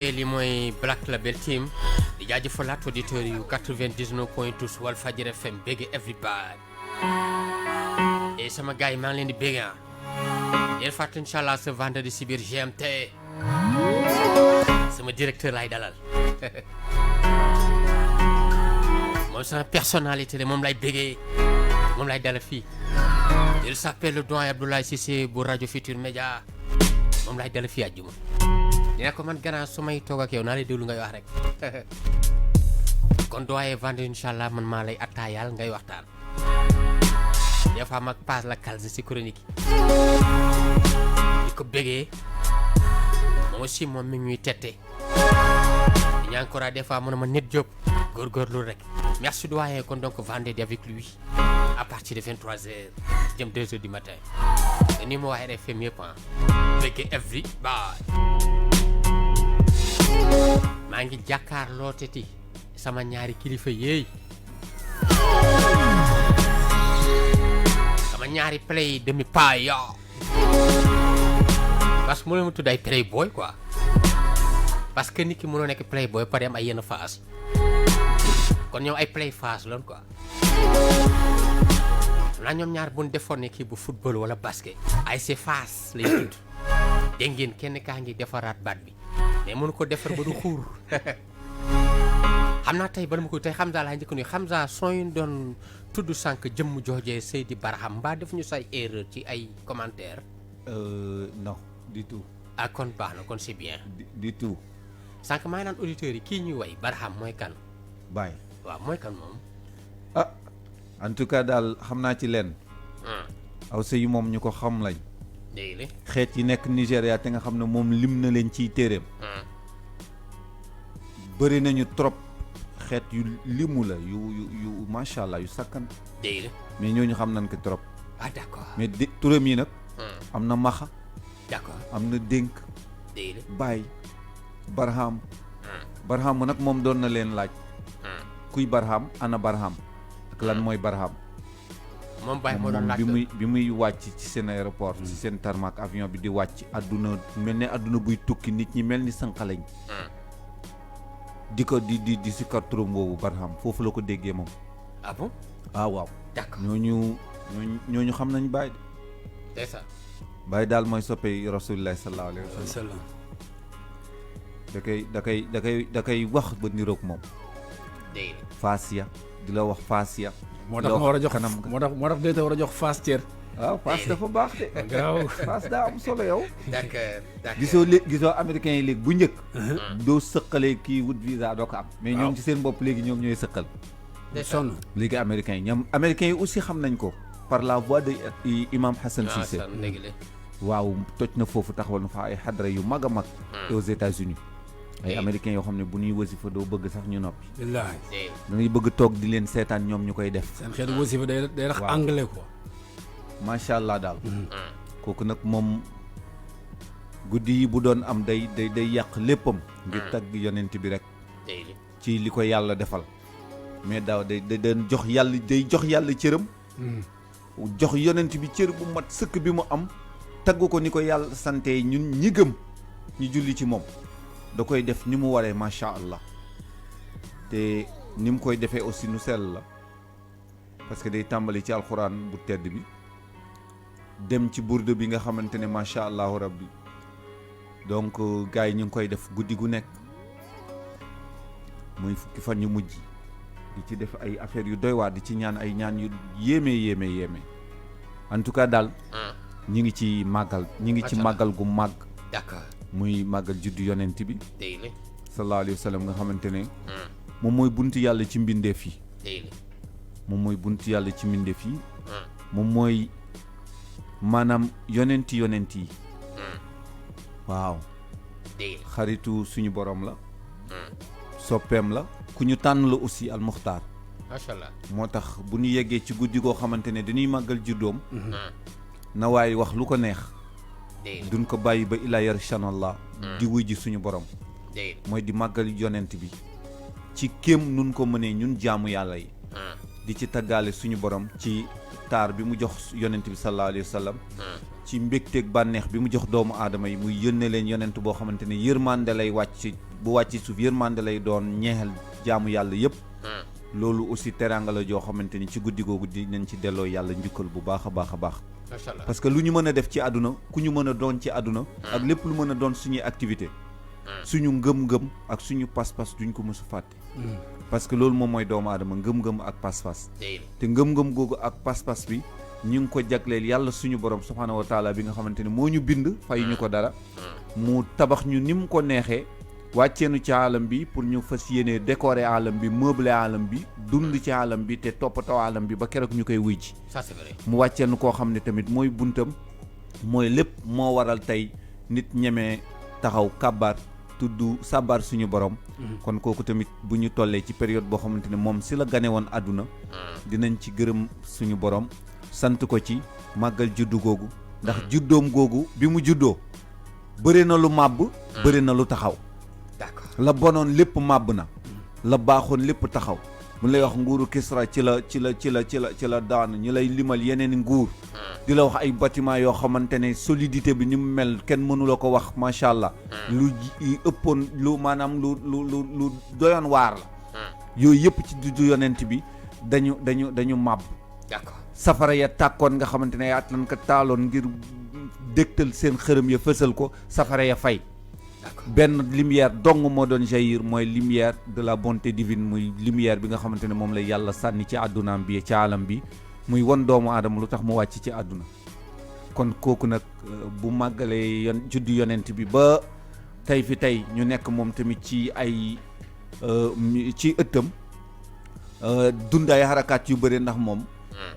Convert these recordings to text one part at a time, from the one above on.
li mooy Black Label Team di jaajëfalaat auditeurs yu 99.2 Walfadjri FM bégge everybody et sama gars yi maa ngi leen di bégge yéen fàtte inchallah ce vendredi si biir GMT sama directeur lay dalal moom sama personnalité la moom lay bégge moom lay dalal fii il s'appelle le doyen Abdoulaye Cissé bu rajo Futur Média moom lay dalal fii àjjuma dina ko man gannaaw su may toog ak yow naa lay déglu ngay wax rek kon doyen vendredi inchallah man maa lay attaayaal ngay waxtaan des fois mag passe la calze si chronique yi di ko bégee moom aussi moom mi ñuy tette di ñaan ko des fois mu ne ma nit Diop góorgóorlu rek merci doyen kon donc vendredi avec lui à partir de 23h jëm 2h du matin te ni ma waxee RFM yëpp bégee everybody maa ngi jàkkaarloo teti sama ñaari kilifa yeey sama ñaari play demi pay yo parce que mu leen mu tudd ay playboy quoi parce que nit ki mënoo nekk playboy pare am ay yenn phase kon ñoom ay play phase loon quoi naa ñoom ñaar bu ñu defoon ne kii bu football wala basket ay c'est phase lay tudd dégg ngeen kenn kaa ngi defaraat baat bi mais mënu ko defar ba du xuur xam naa tey bala ma ko tey Hamza laa njëkk nuyu Hamza sooy doon tudd sànq jëmm joojee Seydi Barham mbaa def ñu say erreur ci ay commentaire non du tout. ah kon baax na kon c'est bien. du tout. sànq maa ngi naan auditeurs yi kii ñuy way Barham mooy kan. Baye. waaw mooy kan moom. ah en tout cas daal xam naa ci lenn. aw sëy moom ñu ko xam lañ. léegi xeet yi nekk Nigéria te nga xam ne moom lim na leen ciy téeréem. bëri nañu trop xeet yu limu la yu macha allah yu sakkan. léegi mais ñooñu xam nañ ko trop. ah d'accord mais turam yi nag. am na maxa. d'accord am na dénk. léegi Baye. Barham. Barham mu nag moom doon na leen laaj. kuy Barham ana Barham. ak lan mooy Barham. moom Baye moo doon laaj bi muy wàcc ci seen aéroport ci seen tarmac avion bi di wàcc àdduna mel ne àdduna buy tukki nit ñi mel ni sànqalañ di ko di si kar turam boobu Barham foofu la ko déggee moom. ah bon ah waaw. d'accord ñooñu xam nañ Baye de. c'est ça. Baye daal mooy soppee Rasulullah sallallahu alayhi wa sallam. da koy wax ba niroog moom. dégg Faasiya di la wax Faasiya. moo tax ma war a jox moo tax day war a jox Fass cër. waaw Fass dafa baax de. gaaw Fass daa am solo yow. d'accord gisoo américains yi léegi bu njëkk. doo sëqalee kii wut visa doo ko am. mais ñoom ci seen bopp léegi ñoom ñooy sëqal. sonn léegi américains yi aussi xam nañ ko. par la voix de imam Hassan Cissé. waaw toj na foofu taxawal na fa ay xadra yu mag a mag. aux États-Unis ay américains yoo xam ne bu ñuy wasifa doo bëgg sax ñu noppi. wallaahi. da ngay bëgg toog di leen seetaan ñoom ñu koy def. seen xeetu wasifa day rax anglais quoi. macha allah daal. kooku nag moom guddi yi bu doon am day yàq léppam. ngir tagg yonent bi rek. ci li ko yàlla defal. mais daaw day jox yàlla cëram. jox yonent bi cër bu mat sëkk bi mu am. tagg ko ni ko yàlla sante ñun ñi gëm ñu julli ci moom. da koy def ni mu waree macha allah te ni mu koy defee aussi nu sell la parce que day tàmbali ci alxuraan bu tedd bi dem ci burdu bi nga xamante ne macha allahu rabbi donc gars yi ñu ngi koy def guddi gu nekk muy fukki fan yu mujj di ci def ay affaires yu doy waar di ci ñaan ay ñaan yu yéeme en tout cas daal ñi ngi ci màggal gu màgg. d'accord. muy màggal juddu yonent bi sallallahu alayhi wa sallam nga xamante ne moom mooy buntu yàlla ci mbindeef yi moom mooy maanaam yonent yi waaw xaritu suñu borom la soppeem la ku ñu tànn la aussi al muxtaar macha allah moo tax bu ñu yeggee ci guddi goo xamante ne dañuy màggal juddoom na waaye wax lu ko neex duñ ko bàyyi ba ilaa yarshanallah di wuy ji suñu borom mooy di màggal yonent bi ci kéem nun ko mënee ñun jaamu yàlla yi di ci taggaale suñu borom ci taar bi mu jox yonent bi sallallahu alayhi wa sallam ci mbégteeg bànneex bi mu jox doomu aadama yi muy yónnee leen yonent boo xamante ne yërmande lay wàcc bu wàcc suuf yërmande lay doon ñeexal jaamu yàlla yëpp loolu aussi teraanga la joo xamante ni ci guddi googu dinañ ci delloo yàlla njukkal bu baax a baax a baax parce que lu ñu mën a def ci àdduna ku ñu mën a doon ci àdduna ak lépp lu mën a doon suñuy activité suñu ngëm-ngëm ak suñu pas-pas duñ ko mës a fàtte parce que loolu moom mooy doomu aadama ngëm-ngëm ak pas-pas te ngëm-ngëm googu ak pas-pas bi ñu ngi ko jagleel yàlla suñu borom subhaanahu wa taala bi nga xamante ne moo ñu bind fay ñu ko dara mu tabax ñu ni mu ko neexee wàcceenu ci alam bi pour ñu fas yéene décorer alam bi meubler alam bi dund ci alam bi te toppatoo alam bi ba keroog ñu koy wuy ji ça c'est vrai mu wàcceenu koo xam ne tamit mooy buntam mooy lépp moo waral tey nit ñemee taxaw kàbbaar tudd sabar suñu borom kon kooku tamit bu ñu tollee ci période boo xamante ne moom si la gane woon àdduna dinañ ci gërëm suñu borom sant ko ci màggal juddu googu ndax juddoom googu bi mu juddoo bëri na lu màbb bëri na lu taxaw d'accord la bonoon lépp màbb na la baaxoon lépp taxaw mu lay wax nguuru Kisra ci la daan ñu lay limal yeneen nguur di la wax ay bâtiment yoo xamante ne solidité bi ni mu mel kenn mënu la ko wax macha allah lu ëppoon lu maanaam lu doyoon waar la yooyu yëpp ci juddu yonent bi dañu màbb d'accord safara ya tàkkoon nga xamante ne yaat nañ ko taaloon ngir dégtal seen xërëm ya fësal ko safara ya fay benn lumière dong moo doon jaillir mooy lumière de la bonté divine muy lumière bi nga xamante ne moom la yàlla sànni ci àddunaam bi ci alam bi muy won doomu aadama lu tax mu wàcc ci àdduna kon kooku nag bu màggalee juddu yonent bi ba tey fi tey ñu nekk moom tamit ci ay ci ëttam dund ay xarakaat yu bëri ndax moom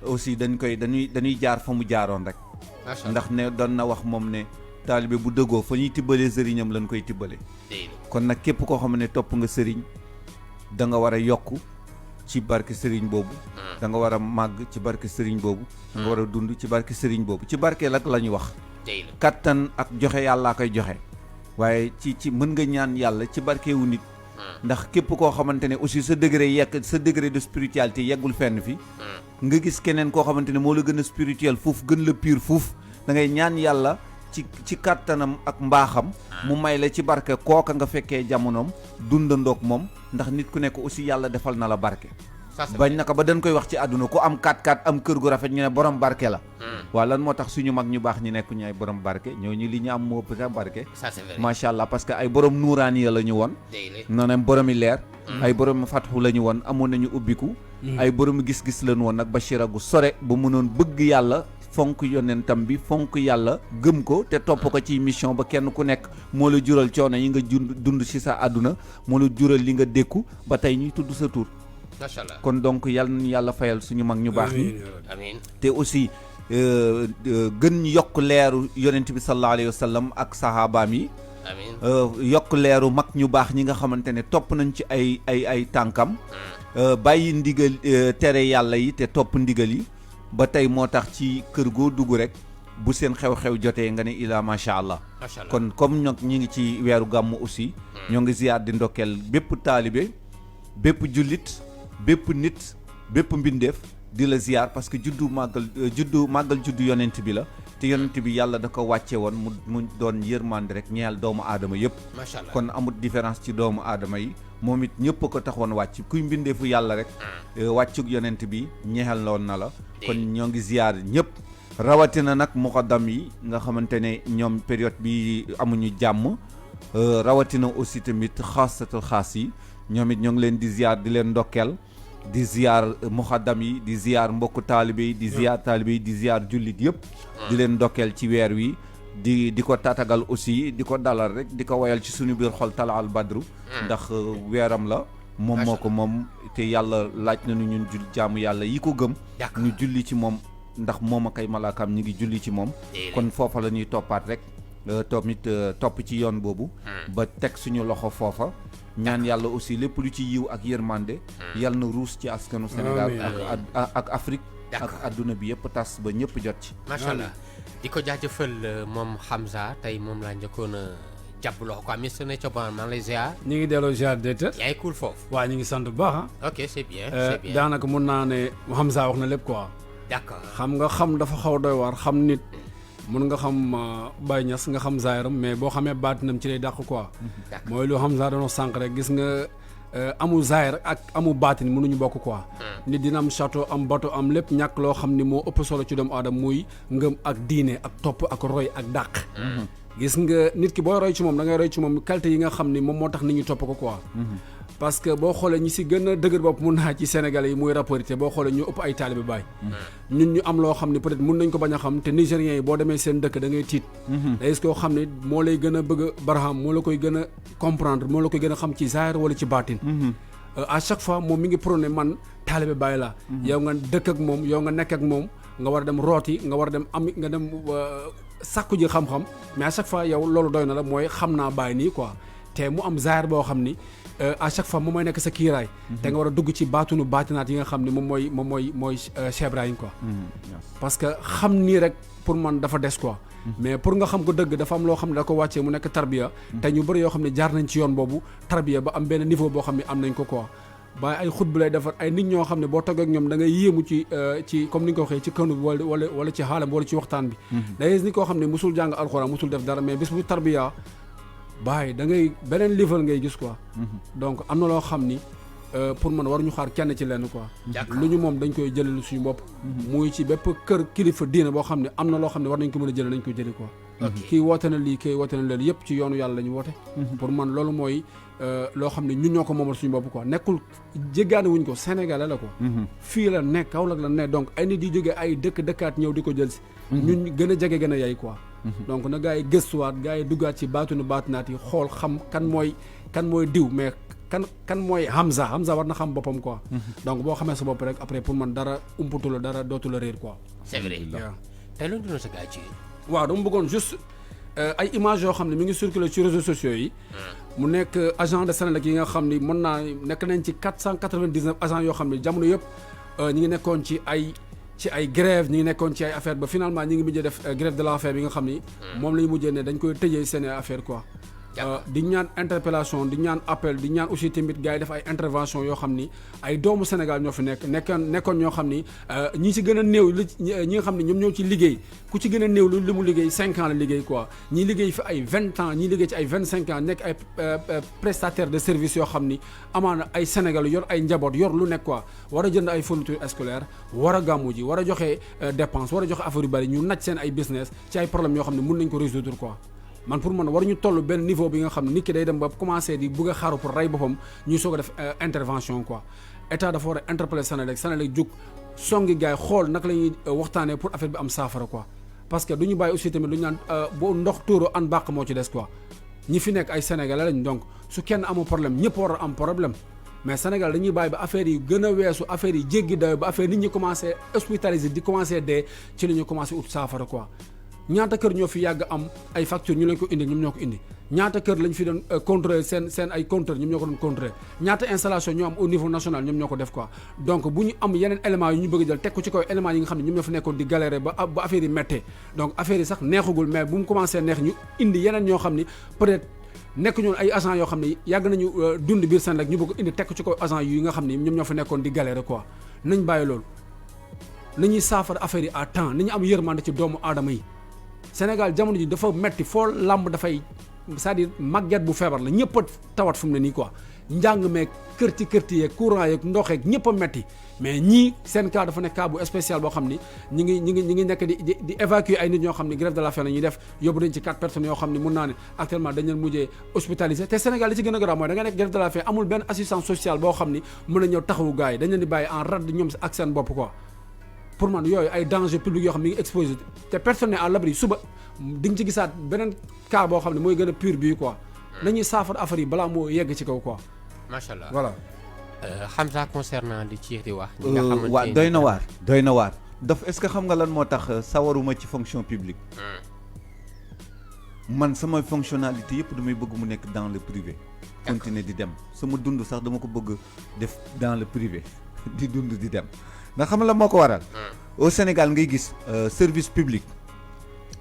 aussi dañuy jaar fa mu jaaroon rek ndax ne doon na wax moom ne taalibe bu dëggoo fa ñuy tibbalee sëriñam lañ koy tibbale kon nag képp koo xam ne topp nga sëriñ da nga war a yokk ci barke sëriñ boobu da nga war a màgg ci barke sëriñ boobu da nga war a dund ci barke sëriñ boobu ci barke lak la ñu wax kattan ak joxe yàllaa koy joxe waaye ci mën nga ñaan yàlla ci barkewu nit ndax képp koo xamante ne aussi sa degré de spiritualité yeggul fenn fi nga gis keneen koo xamante ne moo la gën a spirituel foofu gën la pire foofu da ngay ñaan yàlla ci kàttanam ak mbaaxam mu may la ci barke kooka nga fekkee jamonoom dundandoog moom ndax nit ku nekk aussi yàlla defal na la barke bañ naka ba dañ koy wax ci àdduna ku am 4x4 am kër gu rafet ñu ne borom barke la waaw lan moo tax suñu mag ñu baax ñi nekk ñu ay borom barke ñooñu li ñu am moo ëpp barke macha allah parce que ay borom nuuraani ya la ñu woon noonu boromi leer ay borom fatxu la ñu woon amoon nañu ubbiku ay borom gis-gis la ñu woon nag bashira gu sore ba mënoon bëgg yàlla fonk yonentam bi fonk yàlla gëm ko te topp ko ci mission ba kenn ku nekk moo la jural coono yi nga dund ci sa àdduna moo la jural li nga dékku ba tey ñuy tudd sa tur macha allah kon donc yàlla nañu yàlla fayal suñu mag ñu baax ñi amiin te aussi gën yokk leeru yonent bi sallallahu alayhi wa sallam ak sahabaam yi amiin yokk leeru mag ñu baax ñi nga xamante ne topp nañ ci ay tànkam bàyyi ndigal tere yàlla yi te topp ndigal yi ba tey moo tax ci kër goo dugg rek bu seen xew-xew jotee nga ne ilaa macha allah kon comme ñoo ñi ngi ci weeru gàmmu aussi ñoo ngi ziyaar di ndokkeel bépp taalibe bépp jullit bépp nit bépp mbindeef di la ziyaar parce que màggal juddu yonent bi la te yonent bi yàlla da ko wàcce woon mu doon yërmande rek ñeel doomu aadama yëpp kon amul différence ci doomu aadama yi moom it ñëpp a ko taxoon wàcc kuy mbindeefu yàlla rek wàccug yonent bi ñeexal loon na la kon ñoo ngi ziyaar ñëpp rawatina nag muqaddam yi nga xamante ne ñoom période bi amuñu jàmm rawatina aussi tamit xaasatul xaas yi ñoom it ñoo ngi leen di ziyaar di leen ndokkeel di ziyaar muqaddam yi di ziyaar mbokku taalibe yi di ziyaar taalibe yi di ziyaar jullit yëpp di leen ndokkeel ci weer wi di ko tatagal aussi di ko dalal rek di ko woyal ci suñu biir xol tala al badru ndax weeram la moom moo ko moom te yàlla laaj nañu ñun jaamu yàlla yi ko gëm ñu julli ci moom ndax moom ak ay malaakaam ñu ngi julli ci moom kon foofa la ñuy toppaat rek tamit topp ci yoon boobu ba teg suñu loxo foofa ñaan yàlla aussi lépp lu ci yiw ak yërmande yàlla na ruus ci askanu Sénégal ak Afrique ak adduna bi yëpp tas ba ñëpp jot ci macha allah di ko jaajëfal moom Hamza tey moom laa njëkkoon a jàpp loxo quoi Mister Nature Bound maa ngi lay ziar. ñu ngi delloo ziar déetéet. yaa ngi cool foofu. waaw ñu ngi sant bu baax ah. ok c'est bien c'est bien. daanaka mun naa ne Hamza wax na lépp quoi. d'accord xam nga xam dafa xaw doy waar xam nit mun nga xam Baye Niass nga xam zaayaram mais boo xamee baatinam ci lay dàq quoi. mooy lu xam saa doon sànq rek gis nga amul zaayar ak amul baatin mënuñu bokk quoi. nit dina am château am bateau am lépp ñàkk loo xam ni moo ëpp solo ci doomu aadama muy ngëm ak diine ak topp ak roy ak dàq. gis nga nit ki booy roy ci moom da ngay roy ci moom qualité yi nga xam ni moom moo tax nit ñi topp ko quoi. parce que boo xoolee ñi si gën a dëgër bopp mun naa ci Sénégalais yi muy rapporté boo xoolee ñu ëpp ay taalibe Baay. ñun ñu am loo xam ne peut-être mun nañ ko bañ a xam te Nigériens yi boo demee seen dëkk da ngay tiit. da gis koo xam ne moo lay gën a bëgg a baraham moo la koy gën a comprendre moo la koy gën a xam ci zaahir wala ci baatin. à chaque fois moom mi ngi prôné man taalibe Baay la yow nga dëkk ak moom yow nga nekk ak moom nga war a dem rooti nga war a dem am nga dem sàkku ji xam-xam mais à chaque fois yow loolu doy na la mooy xam naa Baay nii quoi te mu am zaahir boo xam ni. à chaque fois moom mooy nekk sa kiiraay. te nga war a dugg ci baatunu baatinaat yi nga xam ne moom mooy Cheikh Ibrahim quoi. parce que xam nii rek pour man dafa des quoi. mais pour nga xam ko dëgg dafa am loo xam ne da ko wàccee mu nekk tarbiya. te ñu bëri yoo xam ne jaar nañ ci yoon boobu tarbiya ba am benn niveau boo xam ne am nañ ko quoi. ba ay xut bu lay defar ay nit ñoo xam ne boo toggee ak ñoom da ngay yéemu ci comme ni nga ko waxee ci kanu bi wala ci xaalam wala ci waxtaan bi. da ngay gis ni koo xam ne musul jàng alxuraan musul def dara mais bis bu tarbiya baay da ngay beneen level ngay gis quoi. donc am na loo xam ni pour man waruñu xaar kenn ci lenn quoi. lu ñu moom dañ koy jëlee suñu bopp. muy ci bépp kër kilifa diina boo xam ne am na loo xam ne war nañ ko mën a jëlee nañ koy jëlee quoi. kii woote na lii kii woote na leen yëpp ci yoonu yàlla la ñu woote. pour man loolu mooy loo xam ne ñun ñoo ko moomal suñu bopp quoi nekkul jéggaane wuñ ko Sénégalais la quoi. fii la nekk Kaolack la ne donc ay nit di jógee ay dëkkaat ñëw di ko jël si. ñun gën a jege gën a yay quoi. donc na gaa yi gëstuwaat gaa yi duggaat ci baatunu baatinaat yi xool xam kan mooy diw mais kan mooy Hamza war na xam boppam quoi. donc boo xamee sa bopp rek après pour man dara umputu la dara dootu la réer quoi. c'est vrai tey loolu dina sa gaa ci. waaw dama bëggoon juste ay images yoo xam ne mi ngi circuler ci réseaux sociaux yi. mu nekk agent de Senelec yi nga xam ni mën naa nekk nañ ci 499 agents yoo xam ne jamono yëpp ñi ngi nekkoon ci ay grève ñi ngi nekkoon ci ay affaire ba finalement ñi ngi mujjee def grève de la faim bi nga xam ni moom la ñu mujjee ne dañ koy tëjee seen affaire quoi. di ñaan interpellation di ñaan appel di ñaan aussi tamit gars yi def ay intervention yoo xam ni ay doomu Sénégal ñoo fi nekkoon ñoo xam ni ñi ci gën a néew ñi nga xam ne ñoom ñoo ci liggéey ku ci gën a néew li mu liggéey 5 ans la liggéey quoi ñi liggéey fi ay 20 ans ñi liggéey ci ay 25 ans nekk ay prestataire de service yoo xam ni amaana ay Sénégal yor ay njaboot yor lu nekk quoi war a jënd ay fourniture scolaire war a gàmmu ji war a joxe dépense war a joxe affaire yu bari ñu naj seen ay business ci ay problèmes yoo xam ne mun nañ ko résoudre quoi. man pour man waruñu toll benn niveau bi nga xam ne nit ki day dem ba commencé di bëgg a xaaru pour rey boppam ñuy soog a def intervention quoi état dafa war a interpeller Senelec jóg songi gars yi xool naka la ñuy waxtaanee pour affaire bi am saafara quoi. parce que du ñu bàyyi aussi tamit lu ñu naan boo ndox tuuru an bàq moo ci des quoi ñi fi nekk ay Sénégalais lañ donc su kenn amul problème ñëpp war a am problème mais Sénégal dañuy bàyyi ba affaire yi gën a weesu affaire yi jéggi dayo ba affaire nit ñi commencé hospitaliser di commencé dee ci la ñu commencé ut saafara quoi. ñaata kër ñoo fi yàgg am ay facture ñu leen ko indi ñoom ñoo ko indi ñaata kër lañ fi doon contrôler seen ay compteur ñoom ñoo ko doon contrôler ñaata installation ñoo am au niveau national ñoom ñoo ko def quoi donc bu ñu am yeneen éléments yu ñu bëgg jël teg ko ci kaw éléments yi nga xam ne ñoom ñoo fi nekkoon di galérer ba affaire yi méttee donc affaire yi sax neexagul mais bu mu commencé neex ñu indi yeneen ñoo xam ni peut-être nekk ñoon ay agents yoo xam ne yàgg nañu dund biir Senelec ñu bëgg indi teg ko ci kaw agents yi nga xam ne ñoom ñoo fi nekkoon di galérer quoi nañ bàyyi loolu nañuy saafara affaire yi à temps nañu am yërmande ci doomu aadama yi Sénégal jamono ji dafa metti foo lamb dafay c'est-à-dire màgget bu feebar la ñëpp a tawat fu mu ne nii quoi njàng meeg kërti yeeg courant yeeg ndox yeeg ñëpp a metti mais ñii seen cas dafa nekk cas bu spécial boo xam ni ñi ngi nekk di évacuer ay nit ñoo xam ni grève de la faim la ñuy def yóbbu nañ ci 4 personnes yoo xam ni mun naa ne actuellement dañ leen mujjee hospitalisé te Sénégal li ci gën a grave mooy da nga nekk grève de la faim amul benn assistance sociale boo xam ni mën na ñëw taxawu gars yi dañ leen di bàyyi en rade ñoom ak seen bopp quoi pour man yooyu ay danger public yoo xam ne mi ngi exposé te personne n'est à l'abri suba di nga ci gisaat beneen cas boo xam ne mooy gën a pur bii quoi nañuy saafara affaire yi balaa moo yegg ci kaw quoi. macha allah voilà. Hamza concernant li ci di wax. ñi nga xamante waaw doy na waar daf est-ce que xam nga lan moo tax sawaruma ci fonction publique. man sama fonctionnalité yëpp damay bëgg mu nekk dans le privé. continuer di dem sama dund sax dama ko bëgg def dans le privé di dund di dem. ndax xam la moo ko waral au Sénégal ngay gis service public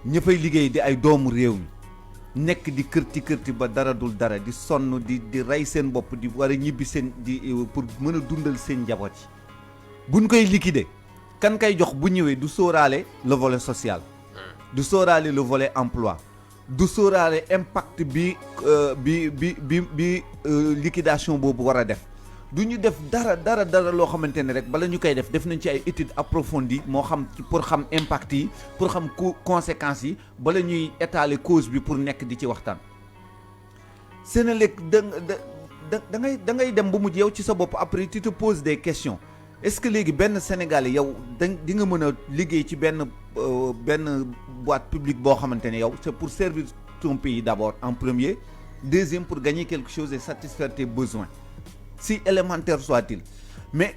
ña fay liggéey di ay doomu réew mi nekk di kërti ba dara dul dara di sonn di rey seen bopp di war a ñibbi seen di pour mën a dundal seen njaboot yi buñ koy liquider kan kay jox bu ñëwee du sóoraale le volet social du sóoraale le volet emploi du sóoraale impact bi liquidation boobu war a def du ñu def dara loo xamante ne rek bala ñu koy def nañ ci ay études approfondies moo xam pour xam impact yi pour xam conséquences yi bala ñuy étaler cause bi pour nekk di ci waxtaan. Senelec da ngay dem ba mujj yow ci sa bopp après tu te poses des questions est-ce que léegi benn Sénégalais yow di nga mën a liggéey ci benn boîte publique boo xamante ne yow c'est pour servir ton pays d'abord en premier, deuxième pour gagner quelque chose et satisfaire tes besoins. Si élémentaire soit-il mais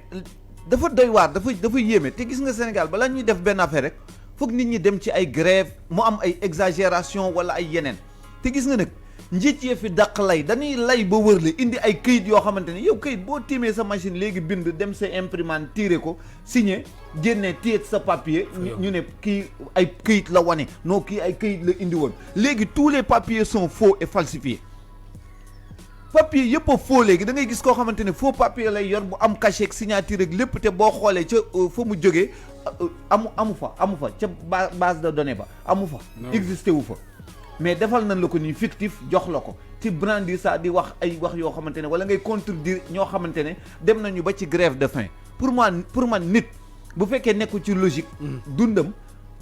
dafa doy waar dafa yéeme te gis nga Sénégal balaa ñuy def benn affaire rek foog nit ñi dem ci ay grève mu am ay exagération wala ay yeneen te gis nga nag njiit yee fi dàq lay dañuy lay ba wër la indi ay këyit yoo xamante ne yow këyit boo tiimee sa machine léegi bind dem sa imprimante tiré ko signé génnee téye sa papier ñu ne kii ay këyit la wane non kii ay këyit la indi woon léegi tous les papiers sont faux et falsifiés papier yëpp a faux léegi da ngay gis koo xamante ne faux papier lay yor bu am cachet ak signature ak lépp te boo xoolee ca fa mu jógee amu fa ca base de données ba amu fa existé wu fa mais defal nañ la ko nii fictif jox la ko ci brandir ça di wax ay wax yoo xamante ne wala ngay contredire ñoo xamante ne dem nañu ba ci grève de faim pour man nit bu fekkee nekku ci logique dundam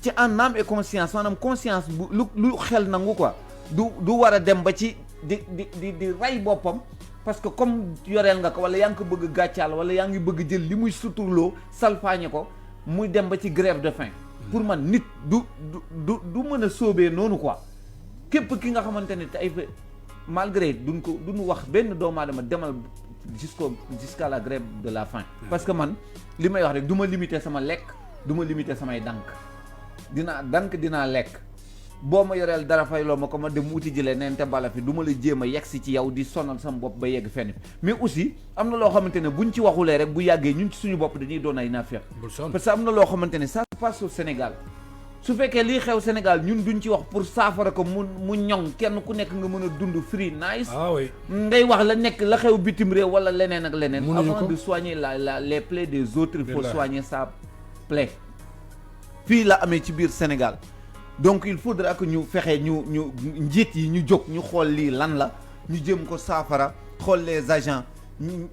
ci en âme et conscience maanaam conscience bu lu xel nangu quoi du war a dem ba ci di rey boppam parce que comme yoreel nga ko wala yaa ngi ko bëgg gàccaal wala yaa ngi bëgg jël li muy suturloo salfaañe ko muy dem ba ci grève de faim pour man nit du mën a sóobee noonu quoi képp ki nga xamante ne te ay malgré duñu wax benn doomu aadama demal jusqu'à la grève de la faim parce que man li may wax rek du ma limiter sama lekk du ma limiter samay dinaa lekk boo ma yoreel dara fay loo ma ko ma dem wuti jëlee neen te bala fi du ma la jéem a yegg si ci yow di sonal sama bopp ba yegg fenn mais aussi am na loo xamante ne buñ ci waxulee rek bu yàggee ñun ci suñu bopp dañuy doon ay naafeq parce que am na loo xamante ne ça se passe au Sénégal su fekkee lii xew Sénégal ñun duñ ci wax pour saafara ko mu ñoŋ kenn ku nekk nga mën a dund free nice ngay wax la xew bitim réew wala leneen ak leneen avant de soigner les plaies des autres il faut soigner sa plaie fii la amee ci biir Sénégal donc il faudra que ñu fexe ñu njiit yi ñu jóg ñu xool lii lan la ñu jëm ko saafara xool les agents ñu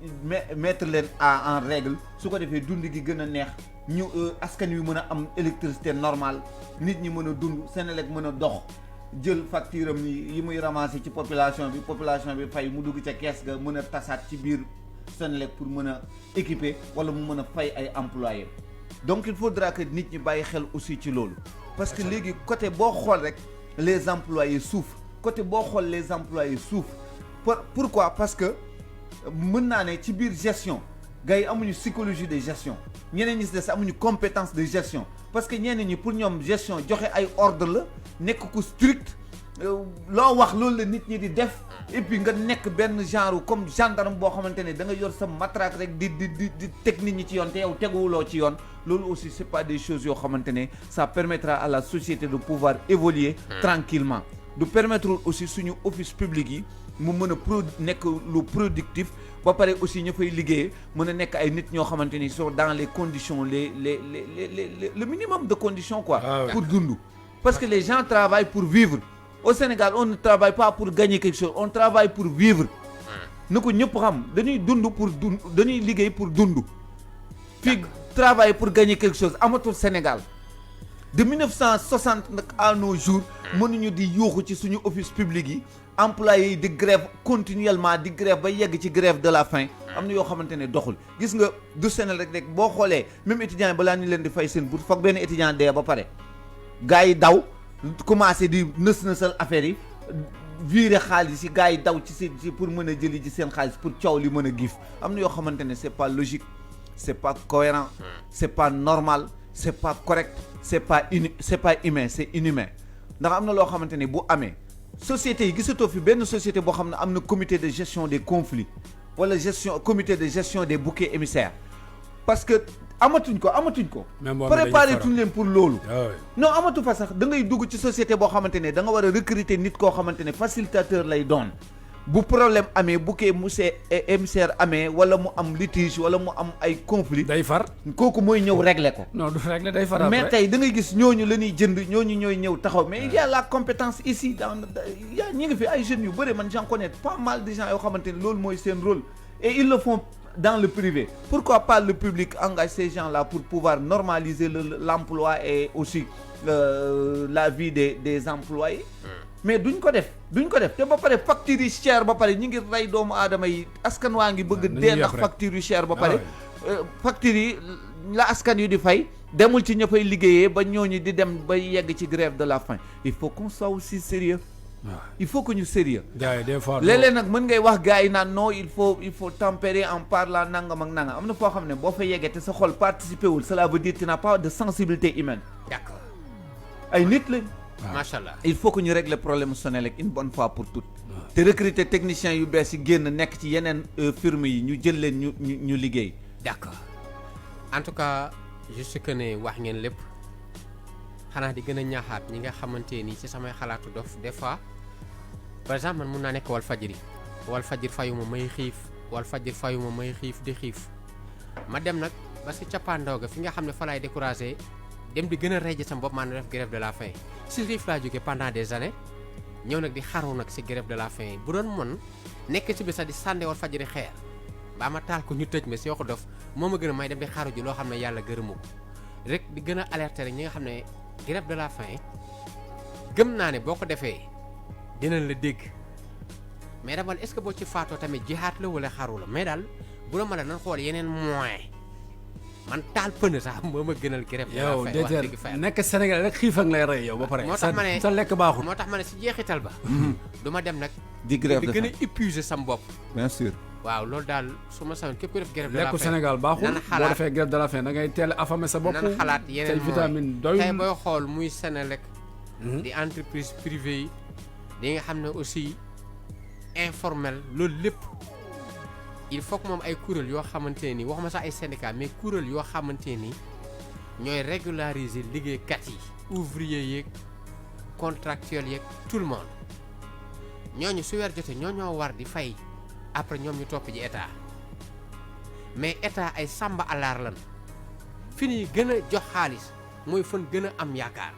mettre leen en règle su ko defee dund gi gën a neex ñu askan wi mën a am électricité normale nit ñi mën a dund Senelec mën a dox jël facture am yi muy ramasser ci population bi fay mu dugg ca kees ga mën a tasaat ci biir Senelec pour mën a équiper wala mu mën a fay ay employés donc il faudra que nit ñi bàyyi xel aussi ci loolu parce que léegi côté boo xool rek les employés souffrent pourquoi parce que mën naa ne ci biir gestion gars yi amuñu psychologie de gestion ñeneen ñi si des amuñu compétence de gestion parce que ñeneen ñi pour ñoom gestion joxe ay ordre la nekk ku strict loo wax loolu la nit ñi di def et puis nga nekk benn genre comme gendarme boo xamante ne da nga yor sa matraque rek di teg nit ñi ci yoon te yow teguwuloo ci yoon loolu aussi c'est pas des choses yoo xamante ne ça permettra à la société de pouvoir évoluer tranquillement du permettre aussi suñu office public yi mu mën a nekk lu productif ba pare aussi ñu fay liggéeyee mën a nekk ay nit ñoo xamante ni sont dans les conditions le minimum de conditions quoi pour dund parce que les gens travaillent pour vivre au Sénégal on ne travaille pas pour gagner quelque chose on travaille pour vivre na ko ñëpp xam dañuy liggéey pour dund fii travailler pour gagner quelque chose amatul Sénégal de 1960 nag à nos jours mënuñu di yuuxu ci suñu office public yi employés yi di grève continuellement di grève ba yegg ci grève de la faim am na yoo xamante ne doxul gis nga du Senelec rek boo xoolee même étudiants yi balaa ñu leen di fay seen bourse foog benn étudiant dee ba pare gars yi daw commencé di nës-nësal affaire yi virer xaalis yi gars yi daw ci pour mën a jëli ci seen xaalis pour coow li mën a giif am na yoo xamante ne c'est pas logique c'est pas cohérent c'est pas normal c'est pas correct c'est pas humain c'est inhumain ndax am na loo xamante ne bu amee société yi gisatoo fi benn société boo xam ne am na comité de gestion des conflits wala comité de gestion des bouquets émissaires parce que amatuñ ko préparé tuñ leen pour loolu non amatu fa sax da ngay dugg ci société boo xamante ne da nga war a recruter nit koo xamante ne facilitateur lay doon bu problème amee bu kee monsieur émissaire amee wala mu am litige wala mu am ay conflit day far kooku mooy ñëw régler ko. non du régler day far mais tey da ngay gis ñooñu la ñuy jënd ñooñu ñooy ñëw taxaw mais il y a la compétence ici dans y a ñi ngi fi ay jeunes yu bëri man j'en connais pas mal de gens yoo xamante ne loolu mooy seen rôle et ils le font dans le privé. Pourquoi pas le public engage ces gens-là pour pouvoir normaliser l'emploi et aussi la vie des employés. mais duñ ko def te ba pare facture yi cher ba pare ñi ngi rey doomu aadama yi askan waa ngi bëgg dee ndax facture yu cher ba pare facture yi la askan yu di fay demul ci ña fay liggéeyee ba ñooñu di dem ba yegg ci grève de la faim. Il faut qu'on soit aussi sérieux. Il faut que ñu sérieux. léeg-léeg nag mën ngay wax gars yi naan non il faut tempérer en parlant nangam ak nangam am na foo xam ne boo fa yeggee te sa xol participer wul cela veut dire que tu n'as pas de sensibilité humaine. D'accord. ay nit lañ. macha allah il faut que ñu régler problème Senelec une bonne fois pour toutes. te recruter techniciens yu bees yi génn nekk ci yeneen firme yi ñu jël leen ñu liggéey. d'accord en tout cas juste que ne wax ngeen lépp xanaa di gën a ñaaxaat ñi nga xamante ni ci samay xalaatu dof des fois par exemple man mun naa nekk Walfadjri fayuma may xiif Walfadjri fayuma may xiif di xiif ma dem nag ba si cappaandaw ga fi nga xam ne fa laay découragé dem di gën a rey sama bopp maanaam def grève de la faim si xiif laa jógee pendant des années ñëw nag di xaru nag si grève de la faim bu doon mën nekk ci bi sax di sànde Walfadjri xeer baa ma taal ko ñu tëj ma si waxu dof moo ma gën a may dem di xaru ji loo xam ne yàlla gërëmu ko rek di gën a alerter rek ñi nga xam ne grève de la faim gëm naa ne boo ko defee dinañ la dégg mais damal est-ce que boo ci faatoo tamit jihaat la wala xaru la mais daal bu la ma la nan xool yeneen moyen man taal pënë sax moo ma gënal grève de la faim wax dëgg fa nekk Sénégal rek xiif ak lay rey yow ba pare moo tax ma ne sa lekk baaxul moo tax ma ne si jeexital ba du ma dem nag di grève di de gën a faim épuiser sam bopp bien sûr. waaw loolu daal su ma sañoon képp ku def grève de la lekku faim Sénégal baaxul nan boo xalaat defee grève de la faim da ngay teel a affamé sa bopp nan xalaat say yeneen vitamine mooy tey doyul booy xool muy Senelec di entreprise privée yi di nga xam ne aussi informel loolu lépp il faut que moom ay kuréel yoo xamante ni waxuma sax ay syndicat mais kuréel yoo xamante ni ñooy régulariser liggéeykat yi ouvrier yeeg contractuel yeeg tout le monde ñooñu su weer jotee ñoo war di fay après ñoom ñu topp ji état mais état ay sàmba alaar lan fi ñuy gën a jox xaalis mooy fan gën a am yaakaar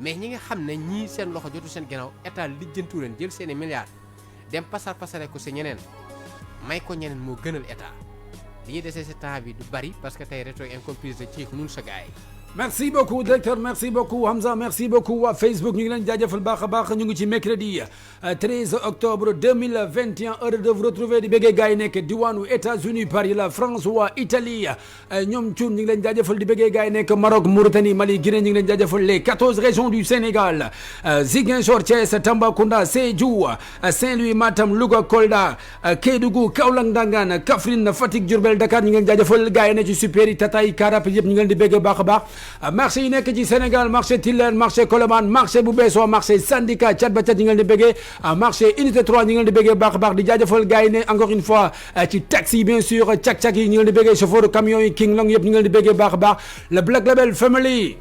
mais ñi nga xam ne ñii seen loxo jotu seen ginnaaw état lijjantu leen jël seeni milliards dem pasare ko si ñeneen may ko ñeneen moo gënal état li ñuy desee si temps bi du bari parce que tey rétro incomprise da ci nun sa gaay merci beaucoup directeur merci beaucoup Hamza merci beaucoup waa Facebook ñu ngi leen jaajëfal baax a baax ñu ngi ci mercredi 13 octobre 2021 heure de vous retrouver di bëggee gars yi nekk diwaanu États-Unis Paris la France waa Italie ñoom Thioune ñu ngi leen jaajëfal di bëggee gars yi nekk Maroc Mauritanie Mali Guinée ñu ngi leen jaajëfal les 14 régions du Sénégal Ziguinchor Thiès Tambacounda Sédhiou Saint-Louis Matam Louga Kolda Kédougou Kaolack Ndangaan Kaffrine Fatick Diourbel Dakar ñu ngi leen jaajëfal gars yi ne ci super yi Tataay Karap yëpp ñu ngi leen di bëggee baax a baax marché yi nekk ci Sénégal marché Tilène marché Colobane marché bu beesoo marché syndicat cat ba cat ñi ngeen di bëggee marché unité 3 ñi ngeen di bëggee baax a baax di jaajëfal gars yi ne encore une fois ci taxi yi bien sûr cak-cak yi ñi ngeen di bëggee chauffeur camion yi King Long yëpp ñi ngeen di bëggee baax a baax le Black Label Family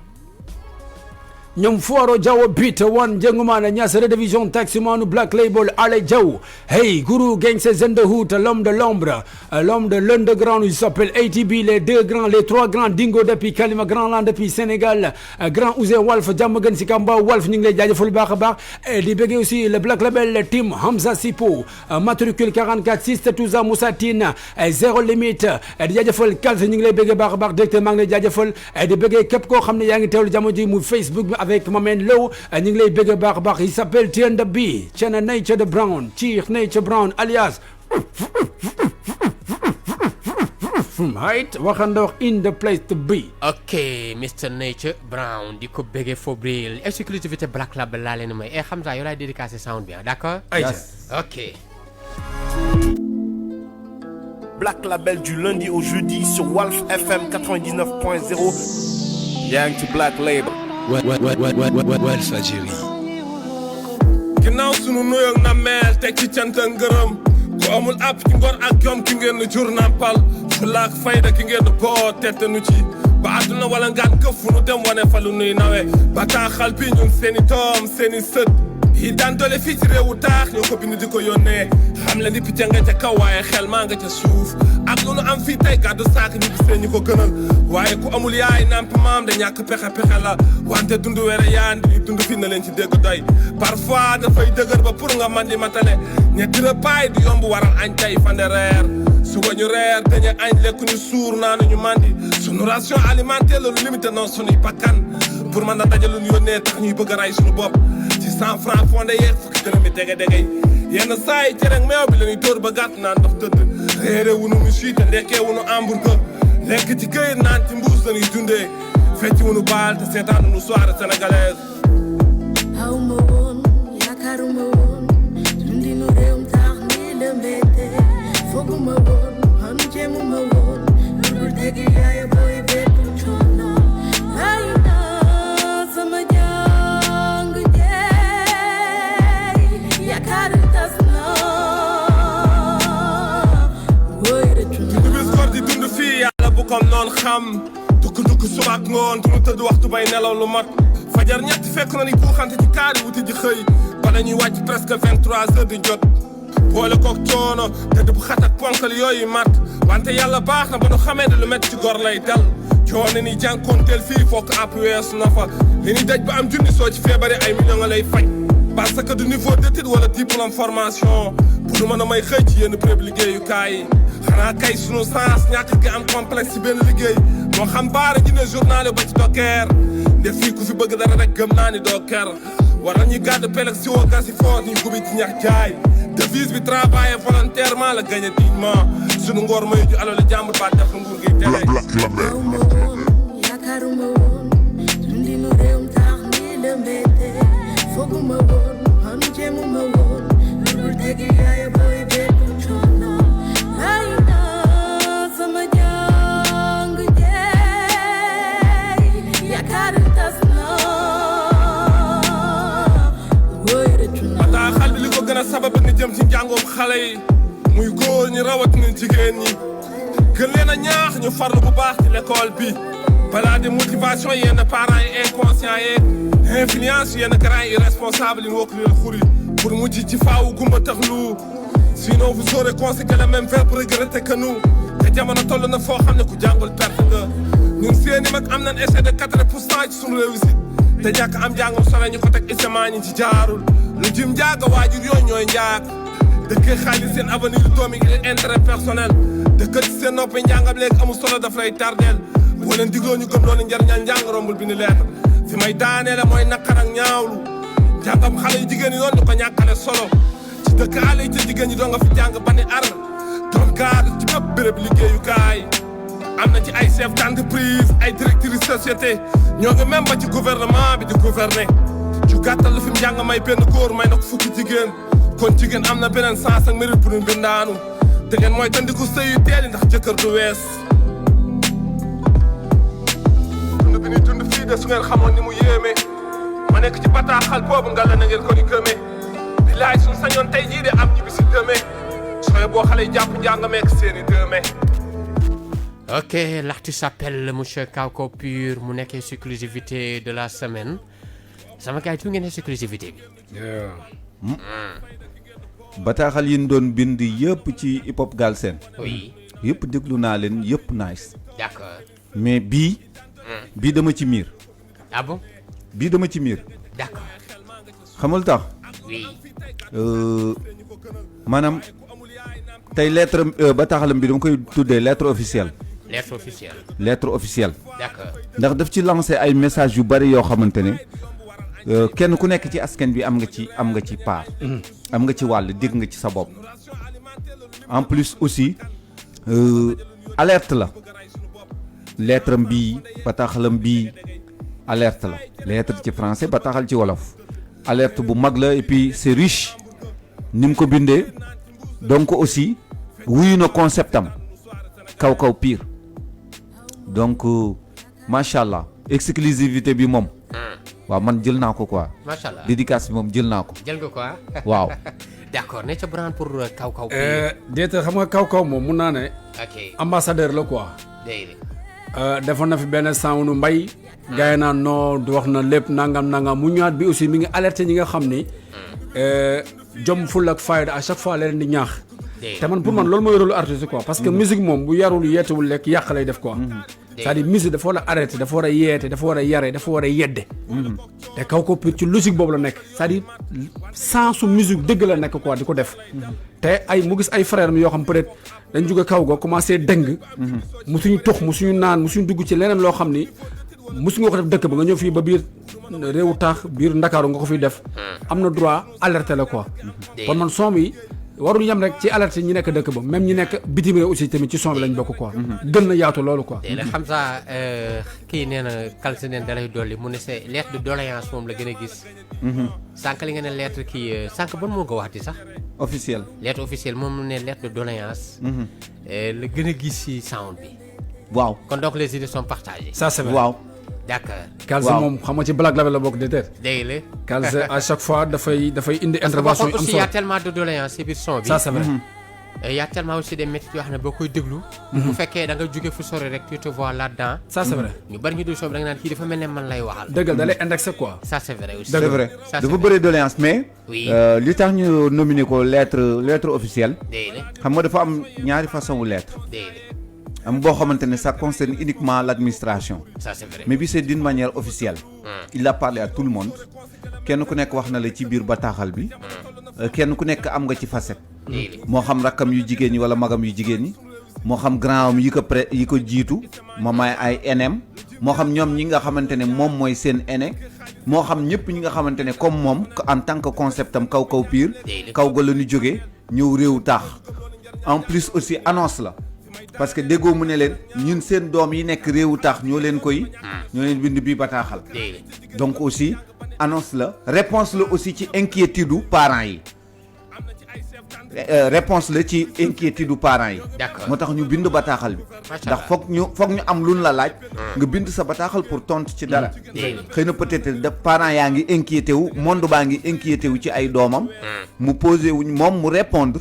ñoom Foro Diaw Beat One Jengumana Niass Reddivision Taximanu Black Label Ale Diaw hey Guru Gangse Zendehout l'homme de l'ombre l'homme de l'underground il s'appelle ATB les deux grands les trois grands Dingo depuis Kalima Grand Land depuis Sénégal Grand Ouzé Walf Diamaguène si Kamba Walf ñu ngi lay jaajëfal baax a baax di bëggee aussi le Black Label team Hamza Sipo matricule 44 6 Touza Moussa Tine zéro limite di jaajëfal Kalse ñu ngi lay bëggee baax a baax directeur maa ngi lay jaajëfal di bëggee képp koo xam ne yaa ngi teewlu jamono ji muy Facebook bi avec Mamen Low ñu ngi lay bëgg baax a baax il s'appelle Tienda B Tienda Nature de Brown Cheikh Nature Brown alias height waxandox in the place to be. ok Mr Nature Brown di ko bëggee Fobril exclusivité Black Label laa leen may xam saa yow laay dédicacé sound bi d'accord. Yes. ok. Black Label du lundi au jeudi sur Walf FM 99.0. yaa ngi ci Black Label. Walfadjri. ginnaaw sunu nuyoog na meel teg ci cant ak ngërëm ku amul app ci ngor ak jom ki ngeen di jur nampal su laak fayda ki ngeen di boot tette nu ci ba àdduna wala ngaan këf fu nu dem wane fa lu nuy nawe bataaxal bi ñun seeni doom seeni sët yi daan doole fii ci réewu taax ñoo ko bind di ko yónnee xam la ni picc nga ca kaw waaye xel maa nga ca suuf ak lu nu am fii tey gàddu saak ñu gisee ñu ko gënal waaye ku amul yaay namp maam da ñàkk pexe la wante dund were yaan di dund fi na leen ci dégg doy parfois dafay dëgër ba pour nga man di matale ñetti repas du yomb waral añ tey fande reer suba ñu reer dañu añ lekk ñu suur naanu ñu mandi sunu ration alimentaire la lu limité non sunuy bakkan pour mën a dajale lu yónnee tax ñuy bëgg a ray suñu bopp ci 100 francs fondé yeeg fukki dërëm yi dege yenn saa yi cere ak meew bi la ñuy dóor ba gàtt naan ndox tëdd réere wunu mu suite ndekkee wunu hamburger lekk ci këyit naan ci mbuus la ñuy dundee fecc wunu baal te seetaan wunu soirée sénégalaise aw ma woon yaakaaruma woon dundinu réewum tax ni la mbette fooguma woon man jéemuma woon lu dul dégg yaaya booy bettu coono ay na sama jàng jeey yaakaar tas na wooy rëccu na du bis góor di dund fii yàlla bu ko noon xam dukk suba ak ngoon du ñu tëdd waxtu bay nelaw lu mat fajar ñetti fekk na ni buuxante ci kaari wuti ji xëy ba dañuy wàcc presque 23 heures di jot boole kook coono tëdd bu xat ak ponkal yooyu mat wante yàlla baax na ba nu xamee ne lu métti ci gor lay dal coono ni jànkoonteel fii fokk app weesu na fa li ni daj ba am junni soo ci feebari ay millions nga lay faj parce que du niveau d'étude wala diplôme formation pour nu mën a may xëy ci yenn béréb liggéeyukaay yi xanaa kay sunu sens ñàkk gi am complexe ci benn liggéey moo xam baara ji ne journal ba ci dokkeer nde fii ku fi bëgg dara rek gëm naa ni doo ker war nañuy gàddu pelek si woo gas yi foot ñu gubi ci ñax jaay devise bi travailler volontairement la gagné dignement sunu ngor mayu ju alal jàmbur ba def nguur gi télé aw ma woon yaakaaruma woon dundinu réewum tax ni la mbette fooguma woon man jéemuma woon lu dul dégg yaaya booy bettu coono ay na sama jàng jeey yaakaar tas na wooy rëccu na bataaxal bi li ko gën a sabab ni jëm ci njàngoom xale yi muy góor ñi rawatina jigéen ñi gën leen a ñaax ñu farlu bu baax ci l'école bi balaa de motivation yenn parents yi inconscients yeeg influence yenn grands irresponsables yi wokk leen xuri pour mujj ci faawu gumba tax lu sinon vous aurez conséqué le même verbe regretter que nous te jamono toll na foo xam ne ku jàngul perte nga ñun seeni mag am nañ essai de 80% ci sunu réussite te ñàkk am jàngam solo ñu ko teg isemaa ñi ci jaarul lu jim njaaga waajur yooyu ñooy njaag dëkkee xaalis seen avenir doom yi intérêt personnel dëkkal ci seen noppi njàngam léegi amul solo daf lay tardeel boo leen digloo ñu gëm loolu njariñal njàng rombul bi ni lettre fi may daaneele mooy naqar ak ñaawlu njàngam xale yu jigéen yi doon ñu ko ñàkkale solo ci dëkk àll yi ca jigéen ñi doon nga fi jàng ba ni ar doon gaar ci bépp béréb liggéeyukaay am na ci ay chef d'entreprise ay directrice société ñoo ngi même ba ci gouvernement bi di gouverner ju gàttal lu fi njàng may benn góor may na ko fukki jigéen kon jigéen am na beneen sens ak mérite pour ñu bindaanu te ngeen mooy tandiku sëy yu teel ndax jëkkër du wees dund bi ni dund fii de su ngeen xamoon ni mu yéeme ma nekk ci bataaxal boobu nga la na ngeen ko ni gëmee bilaay suñ sañoon tey jii de am ñibbi si demee sooy boo xale yi jàpp njàng meek seeni demee Ok, l'artiste s'appelle Monsieur Kauko Pur mu nekk exclusivité de la semaine sama kay tu ngeen exclusivité bi bataaxal yi ñu doon bind yëpp ci hip hop Galsen oui yëpp déglu naa leen yëpp nice d'accord mais bii dama ci miir ah bon bii dama ci miir d'accord xamul tax oui maanaam tey lettre bataaxalam bi dama koy tuddee lettre officielle lettre officielle d'accord d'accord ndax daf ci lancé ay message yu bari yoo xamante ne kenn ku nekk ci askan bi am nga ci part am nga ci wàll dégg nga ci sa bopp en plus aussi alerte la lettre am bii bataaxalam bii alerte la lettre ci français bataaxal ci wolof alerte bu mag la et puis c'est riche ni mu ko bindee donc aussi wuyu na concept am Kauko Pur donc macha allah exclusivité bi moom waaw man jël naa ko quoi. macha allah dédicace bi moom jël naa ko. jël nga quoi. waaw. d'accord ne ca brand pour Kauko Pur. déet xam nga Kauko moom mun naa ne. ok ambassadeur la quoi. déedéet. defoon na fi benn sound mbay. gars yi naan non wax na lépp nangam mu ñëwaat bi aussi mi ngi alerté ñi nga xam ni. jom ful ak fayda à chaque fois leen di ñaax te man pour man loolu mooy rôle artiste quoi parce que musique moom bu yarul yeetewul lekk yàq lay def quoi c'est-à-dire musique dafa war a arrêté dafa war a yeete dafa war a yare dafa war a yedde te kaw ko pur ci logique boobu la nekk c'est-à-dire sensu musique dëgg la nekk quoi di ko def te mu gis ay frères yoo xam peut-être dañ jóge kaw ga commencé dëng musuñu tux musuñu naan musuñu dugg ci leneen loo xam ni musu nga ko def dëkk ba nga ñëw fii ba biir réewu taax biir Ndakaaru nga ko fiy def am na droit alerter la quoi kon man son bi warul yem rek ci alerte ñi nekk dëkk ba même ñi nekk bitim réew aussi tamit ci son bi lañ bokk quoi gën na yaatu loolu quoi léegi xam saa kii nee na Kalsi neen dalay dolli mu ne c'est lettre de doléance moom la gën a gis sànq li nga ne lettre kii sànq ban moo ko waxti sax officiel lettre officielle moom mu ne lettre de doléance la gën a gis ci sound bi waaw kon donc les idées sont partagées ça c'est vrai waaw d'accord Kalsi moom xam nga ci Black Label la bokk déter dégg la Kalsi à chaque fois dafay indi intervention yu am aussi solo y a tellement de doléances ci biir son bi ça c'est vrai y a tellement aussi des métiers yoo xam ne boo koy déglu bu fekkee da nga jóge fu sori rek tu te vois là-dedans ça c'est vrai ñu bari ñu dul son bi da nga naan kii dafa mel ne man lay waxal dëggal da lay indexé quoi ça c'est vrai aussi c'est vrai Ça, dafa c'est bëri doléance mais Oui. li tax ñu nominé ko lettre officielle dégg la xam nga dafa am ñaari façon wu lettre dégg la am boo xamante ne ça concerne uniquement l'administration ça c'est vrai mais bi c'est d'une manière officielle il a parlé à tout le monde kenn ku nekk wax na la ci biir bataaxal bi kenn ku nekk am nga ci facette dégg la moo xam rakkam yu jigéen ñi wala magam yu jigéen ñi moo xam grand am yi ko jiitu moom ay NM moo xam ñoom ñi nga xamante ne moom mooy seen aîné moo xam ñëpp ñi nga xamante ne comme moom en tant que concept am kaw pire kaw ga la ñu jógee ñëw réewu taax en plus aussi annonce la parce que déggoo mu ne leen ñun seen doom yi nekk réewu taax ñoo leen bind bii bataaxal donc aussi annonce la réponse la aussi ci inquiétude parents yi réponse la ci inquiétude parents yi D'accord. moo tax ñu bind bataaxal bi ndax foog ñu am luñ la laaj nga bind sa bataaxal pour tontu ci dara xëy na peut-être da parents yaa ngi inquiété wu monde baa ngi inquiété wu ci ay doomam mu posé wuñ moom mu répondre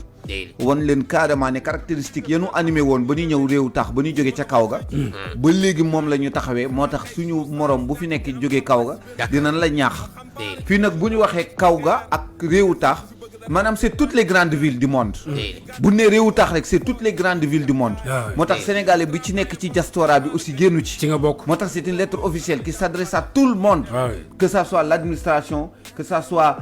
won leen carrément ne caractéristique yenu animé woon ba ñu ñëw réew tax ba ñu jóge ca kaw ga ba léegi moom la ñu taxawee moo tax suñu morom bu fi nekk jóge kaw ga dinañ la ñaax fii nag bu ñu waxee kaw ga ak réewu tax maanaam c'est toutes les grandes villes du monde bu ne réewu tax rek c'est toutes les grandes villes du monde moo tax sénégalais bi ci nekk ci diaspora bi aussi génnu ci nga bokk moo tax c'est une lettre officielle qui s'adresse à tout le monde que ça soit l'administration que ça soit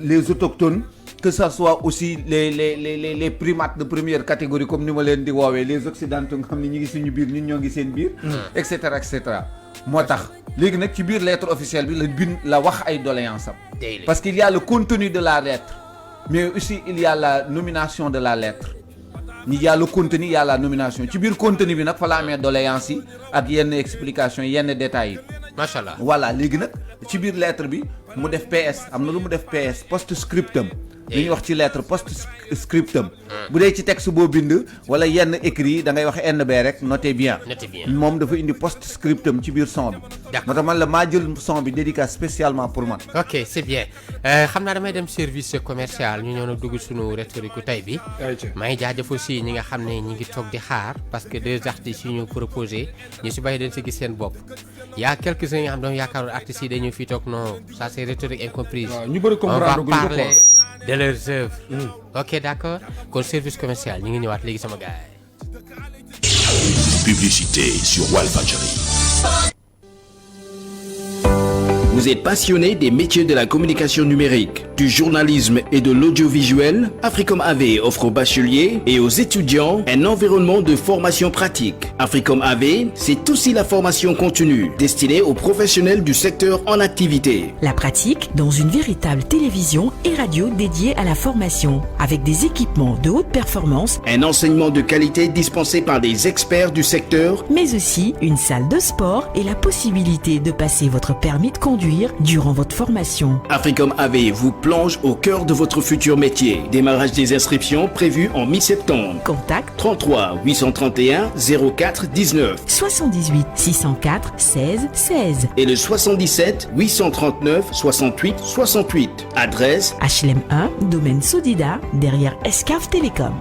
les autochtones que ça soit aussi les primates de première catégorie comme ni ma leen di woowee les occidentaux nga xam ne ñu ngi suñu biir ñun ñoo ngi seen biir et cetera moo tax léegi nag ci biir lettre officielle bi la wax ay doléances am parce qu'il y a le contenu de la lettre mais aussi il y a la nomination de la lettre il y a le contenu il y a la nomination ci biir contenu bi nag fa la amee doléances yi ak yenn explications yenn détails yi macha allah voilà léegi nag ci biir lettre bi mu def PS am na lu mu def PS post-scriptum li ñuy wax ci lettre post-scriptum bu dee ci texte boo bind wala yenn écrit yi da ngay wax NB rek notez bien moom dafa indi post-scriptum ci biir son bi moo tax man la maa jël son bi dédicace spécialement pour man ok c'est bien xam naa damay dem service commercial ñu ñëw na dugg suñu rhétorique tey bi may jaajëf aussi ñi nga xam ne ñi ngi toog di xaar parce que deux artistes yi ñu proposé ñu si bàyyi dañ si gis seen bopp y a quelques-uns yi nga xam ne yaakaaroon artistes yi dañu fi toog non ça c'est rhétorique incomprise on va parler de leurs œuvres ok d'accord kon service commercial ñu ngi ñëwaat léegi sama gars Publicité sur Walfadjri. Vous êtes passionné des métiers de la communication numérique, du journalisme et de l'audiovisuel? Africom AV offre aux bacheliers et aux étudiants un environnement de formation pratique. Africom AV, c'est aussi la formation continue destinée aux professionnels du secteur en activité. La pratique dans une véritable télévision et radio dédiée à la formation, avec des équipements de haute performance, un enseignement de qualité dispensé par des experts du secteur, mais aussi une salle de sport et la possibilité de passer votre permis de conduire durant votre formation. Africom AV vous plonge au cœur de votre futur métier. Démarrage des inscriptions prévu en mi-septembre. Contact 33 831 04 19 78 604 16 16 et le 77 839 68 68. Adresse HLM 1, domaine Sodida, derrière Escaf Télécom.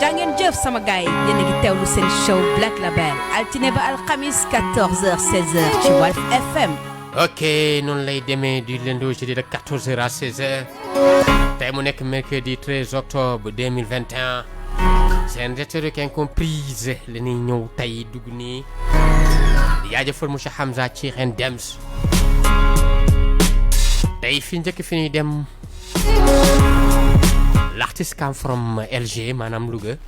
jàngeen jëf sama gaay yéen a ngi teewlu seen show Black Label altine ba alxamis 14h 16h ci Walf FM ok noonu lay demee du lundi au jeudi de 14h à 16h tey mu nekk mercredi 13 octobre 2021 seen rhétorique incomprise la ñuy ñëw tey dugg nii di jaajëfal monsieur Hamza ci ren dems tey fi njëkk fi ñuy dem l'artiste come from LG maanaam Louga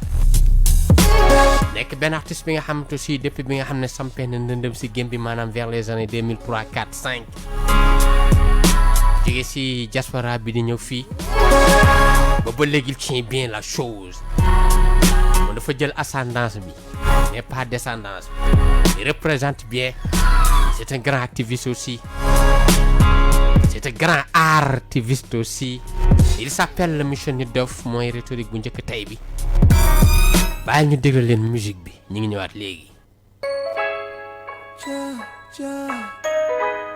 nekk benn artiste bi nga xamante aussi depuis bi nga xam ne sampee na ndëndëm si game bi maanaam vers les années 2003 4 5 jóge si diaspora bi di ñëw fii ba léegi il tient bien la chose moom dafa jël ascendance bi mais pas descendance bi il représente bien c'est un grand activiste aussi c'est un grand artiviste aussi il s'appelle le monsieur Nit Doff mooy rhétorique bu njëkk tey bi bàyyi ñu déglu leen musique bi ñu ngi ñëwaat léegi.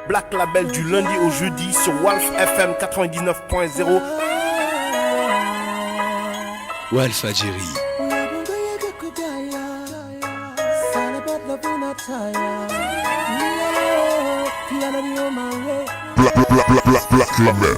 Black Label du lundi au jeudi sur Walf FM 99.0. Walfadjri. Black Label.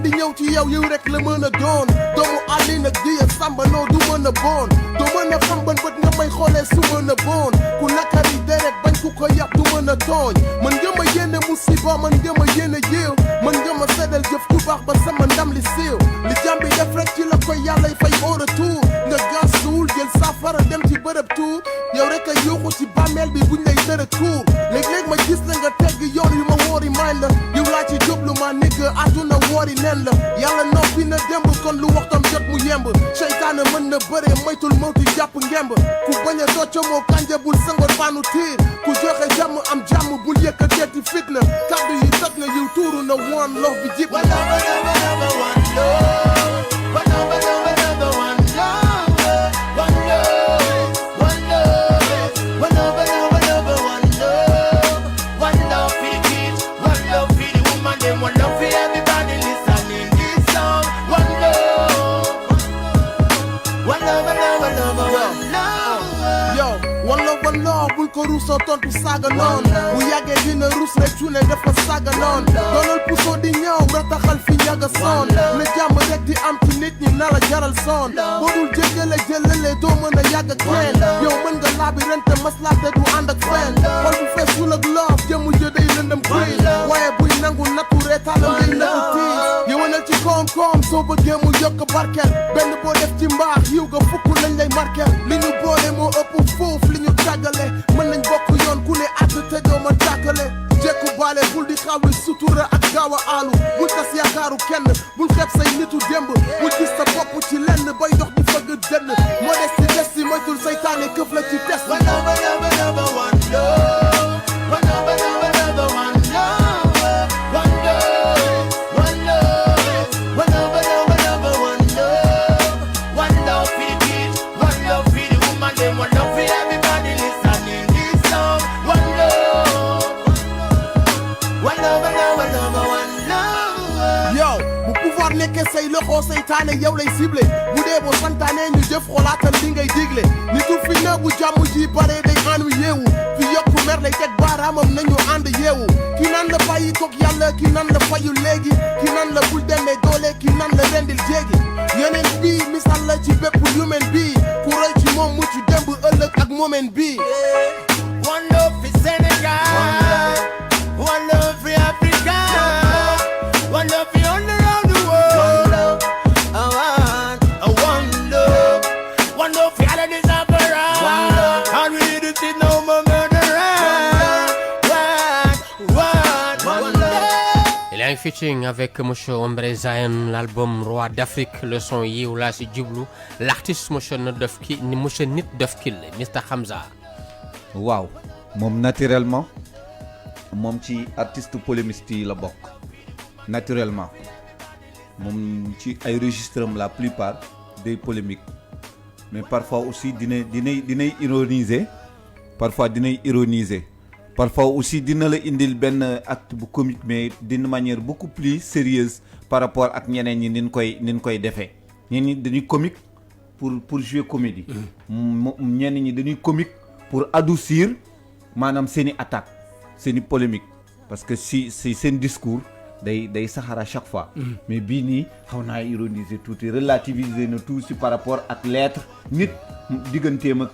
di ñëw ci yow yow rek la mën a doon doomu àlli nag di ya samba noo du mën a bon doo mën a xam ban bët nga may xoolee su mën a bon ku nakari deret bañ ku ko yàpp du mën a tooñ mën nga ma yéene musiba mën nga ma yéene yiw mën nga ma seddal jëf ju baax ba sama ndam li siiw li jàmbi def rek ci la koy yàllay fay au retour nga gas suul jël safara dem ci bërëb tuur yow rek a yuuxu ci bàmmeel bi buñ lay tëra tuur léeg-léeg ma gis la nga tegg yoon yu ma woori may la yow laa ci jublu ma nigg àdduna woori nen la yàlla noppi na démb kon lu waxtam jot mu yemb seytaane mën na bëree moytul mawti jàpp ngemb ku bañ a docco moo kànja bul sangoor paanu tiir ku joxe jàmm am jàmm bul yëkkateeti fitna kàddu yi toj na yiw tuuru na woon lox bi jib ko ruusoo tontu saaga noon bu yàggee dina ruus rek cuune def ko saaga noon doonal puso di ñëw rataxal fi ñaga soon na jàmm rek di am ci nit ñi na la jaral soon boo dul jéggale jëlale doo mën a yàgg ak leen yow mën nga laabi rente maslaate du ànd ak fen xol bu fees sul ak loof jëmu jë day lëndëm kuy waaye buy nangu nattu reetaalam day nëbu tiis yëwanal ci koom-koom soo bëggee mu yokk barkel benn boo def ci mbaax yiw ga fukk lañ lay markel li ñu boole moo ëpp foofu li ñu tàggale mën nañ bokk yoon ku ne at te doo ma tàkkale jekku baale bul di xawi sutura ak gaaw a aalu bul tas yaakaaru kenn bul xeeb say nitu démb bul gis sa bopp ci lenn bay dox di fëgg dënn moo des ci des si moytul saytaane këf la ci des nekke say loxo seytaane yow lay ciblé bu dee boo santaane ñu jëf xolaatal li ngay digle nitu fi na bu jàmm ji bare day anu yeewu fi yokku mer lay teg baaraamam nañu ànd yeewu ki nan la bàyyi koog yàlla ki nan la fayu léegi ki nan la bul demee doole ki nan la rendil jéegi yeneen bii misal la ci bépp humain bii ku roy ci moom mucc démb ëllëg ak moment bii one love fi Sénégal one love fi Africa one love fi featuring avec monsieur Ombre Zayen l'album Roi d'Afrique le son yiw laa si jublu l'artiste monsieur Nit Doff Kill Mr Hamza waaw moom naturellement moom ci artiste polémiste yi la bokk naturellement moom ci ay registre am la plupart day polémique mais parfois aussi dinay ironiser parfois aussi dina la indil benn acte bu comique mais d'une manière beaucoup plus sérieuse par rapport ak ñeneen ñi nin koy defee ñenn ñi dañuy comique pour jouer comédie ñenn ñi dañuy comique pour adoucir maanaam seeni attaque seeni polémique parce que si seen discours day saxaar à chaque fois mais bii nii xaw naa ironiser tuuti relativiser na tout si par rapport ak l'être nit digganteem ak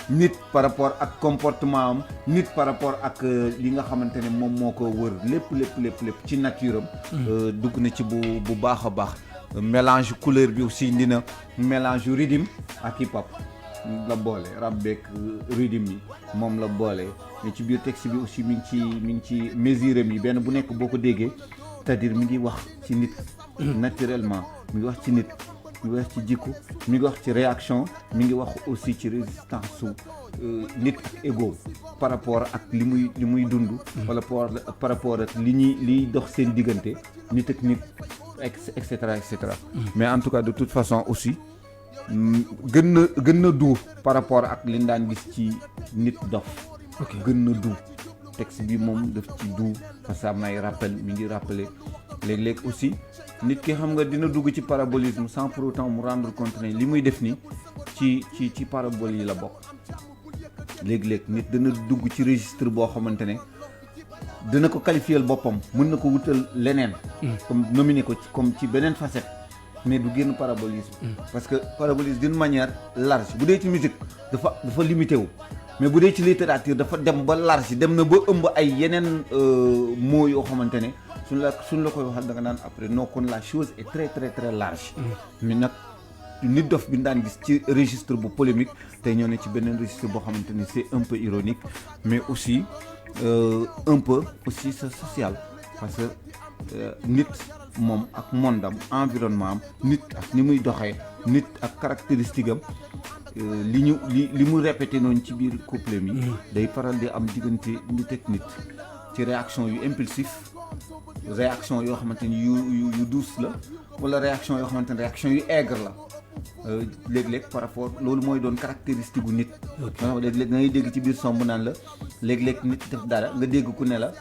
nit par rapport ak comportement am nit par rapport ak li nga xamante ne moom moo ko wër lépp ci nature am dugg na ci bu baax a baax mélange couleur bi aussi indi na mélange rythme ak hip hop la boole rap beeg rythme yi moom la boole mais ci biir texte bi aussi mi ngi ci mesure yi benn bu nekk boo ko déggee c'est-à-dire mi ngi wax ci nit naturellement mi ngi wax ci nit mi ngi wax ci jikko mi ngi wax ci réaction mi ngi wax aussi ci résistance su nit ak ego par rapport ak li muy dund wala par rapport ak liy dox seen diggante nit ak nit et cetera mais en tout cas de toute façon aussi gën na du par rapport ak li ñu daan gis ci nit dof gën na du texte bi moom daf ci du parce que am na ay rappel mi ngi rappeler léeg-léeg aussi nit ki xam nga dina dugg ci parabolisme sans pour autant mu rendre compte ne li muy def ni ci parabole yi la bokk léeg-léeg nit dana dugg ci registre boo xamante ne dina ko qualifier boppam mën na ko wutal leneen comme nominer ko comme ci beneen facette mais du génn parabolisme parce que parabolisme d'une manière large bu dee ci musique dafa limité wu mais bu dee ci littérature dafa dem ba large dem na ba ëmb ay yeneen mots yoo xamante ne suñ la koy waxal da nga naan après non kon la chose est très très très large mais nag nit dof bi daan gis ci registre bu polémique tey ñoo ne ci beneen registre boo xamante ni c'est un peu ironique mais aussi un peu aussi c'est social parce que nit moom ak mondam environnement am nit ak ni muy doxee nit ak caractéristique am li mu répété noonu ci biir couple mi day faral di am diggante nit ak nit ci réaction yu impulsif réaction yoo xamante ni yu douce la wala réaction yoo xamante ni réaction yu aigre la léeg-léeg par rapport loolu mooy doon caractéristique gu nit léeg-léeg da ngay dégg ci biir somb naan la léeg-léeg nit def dara nga dégg ku ne la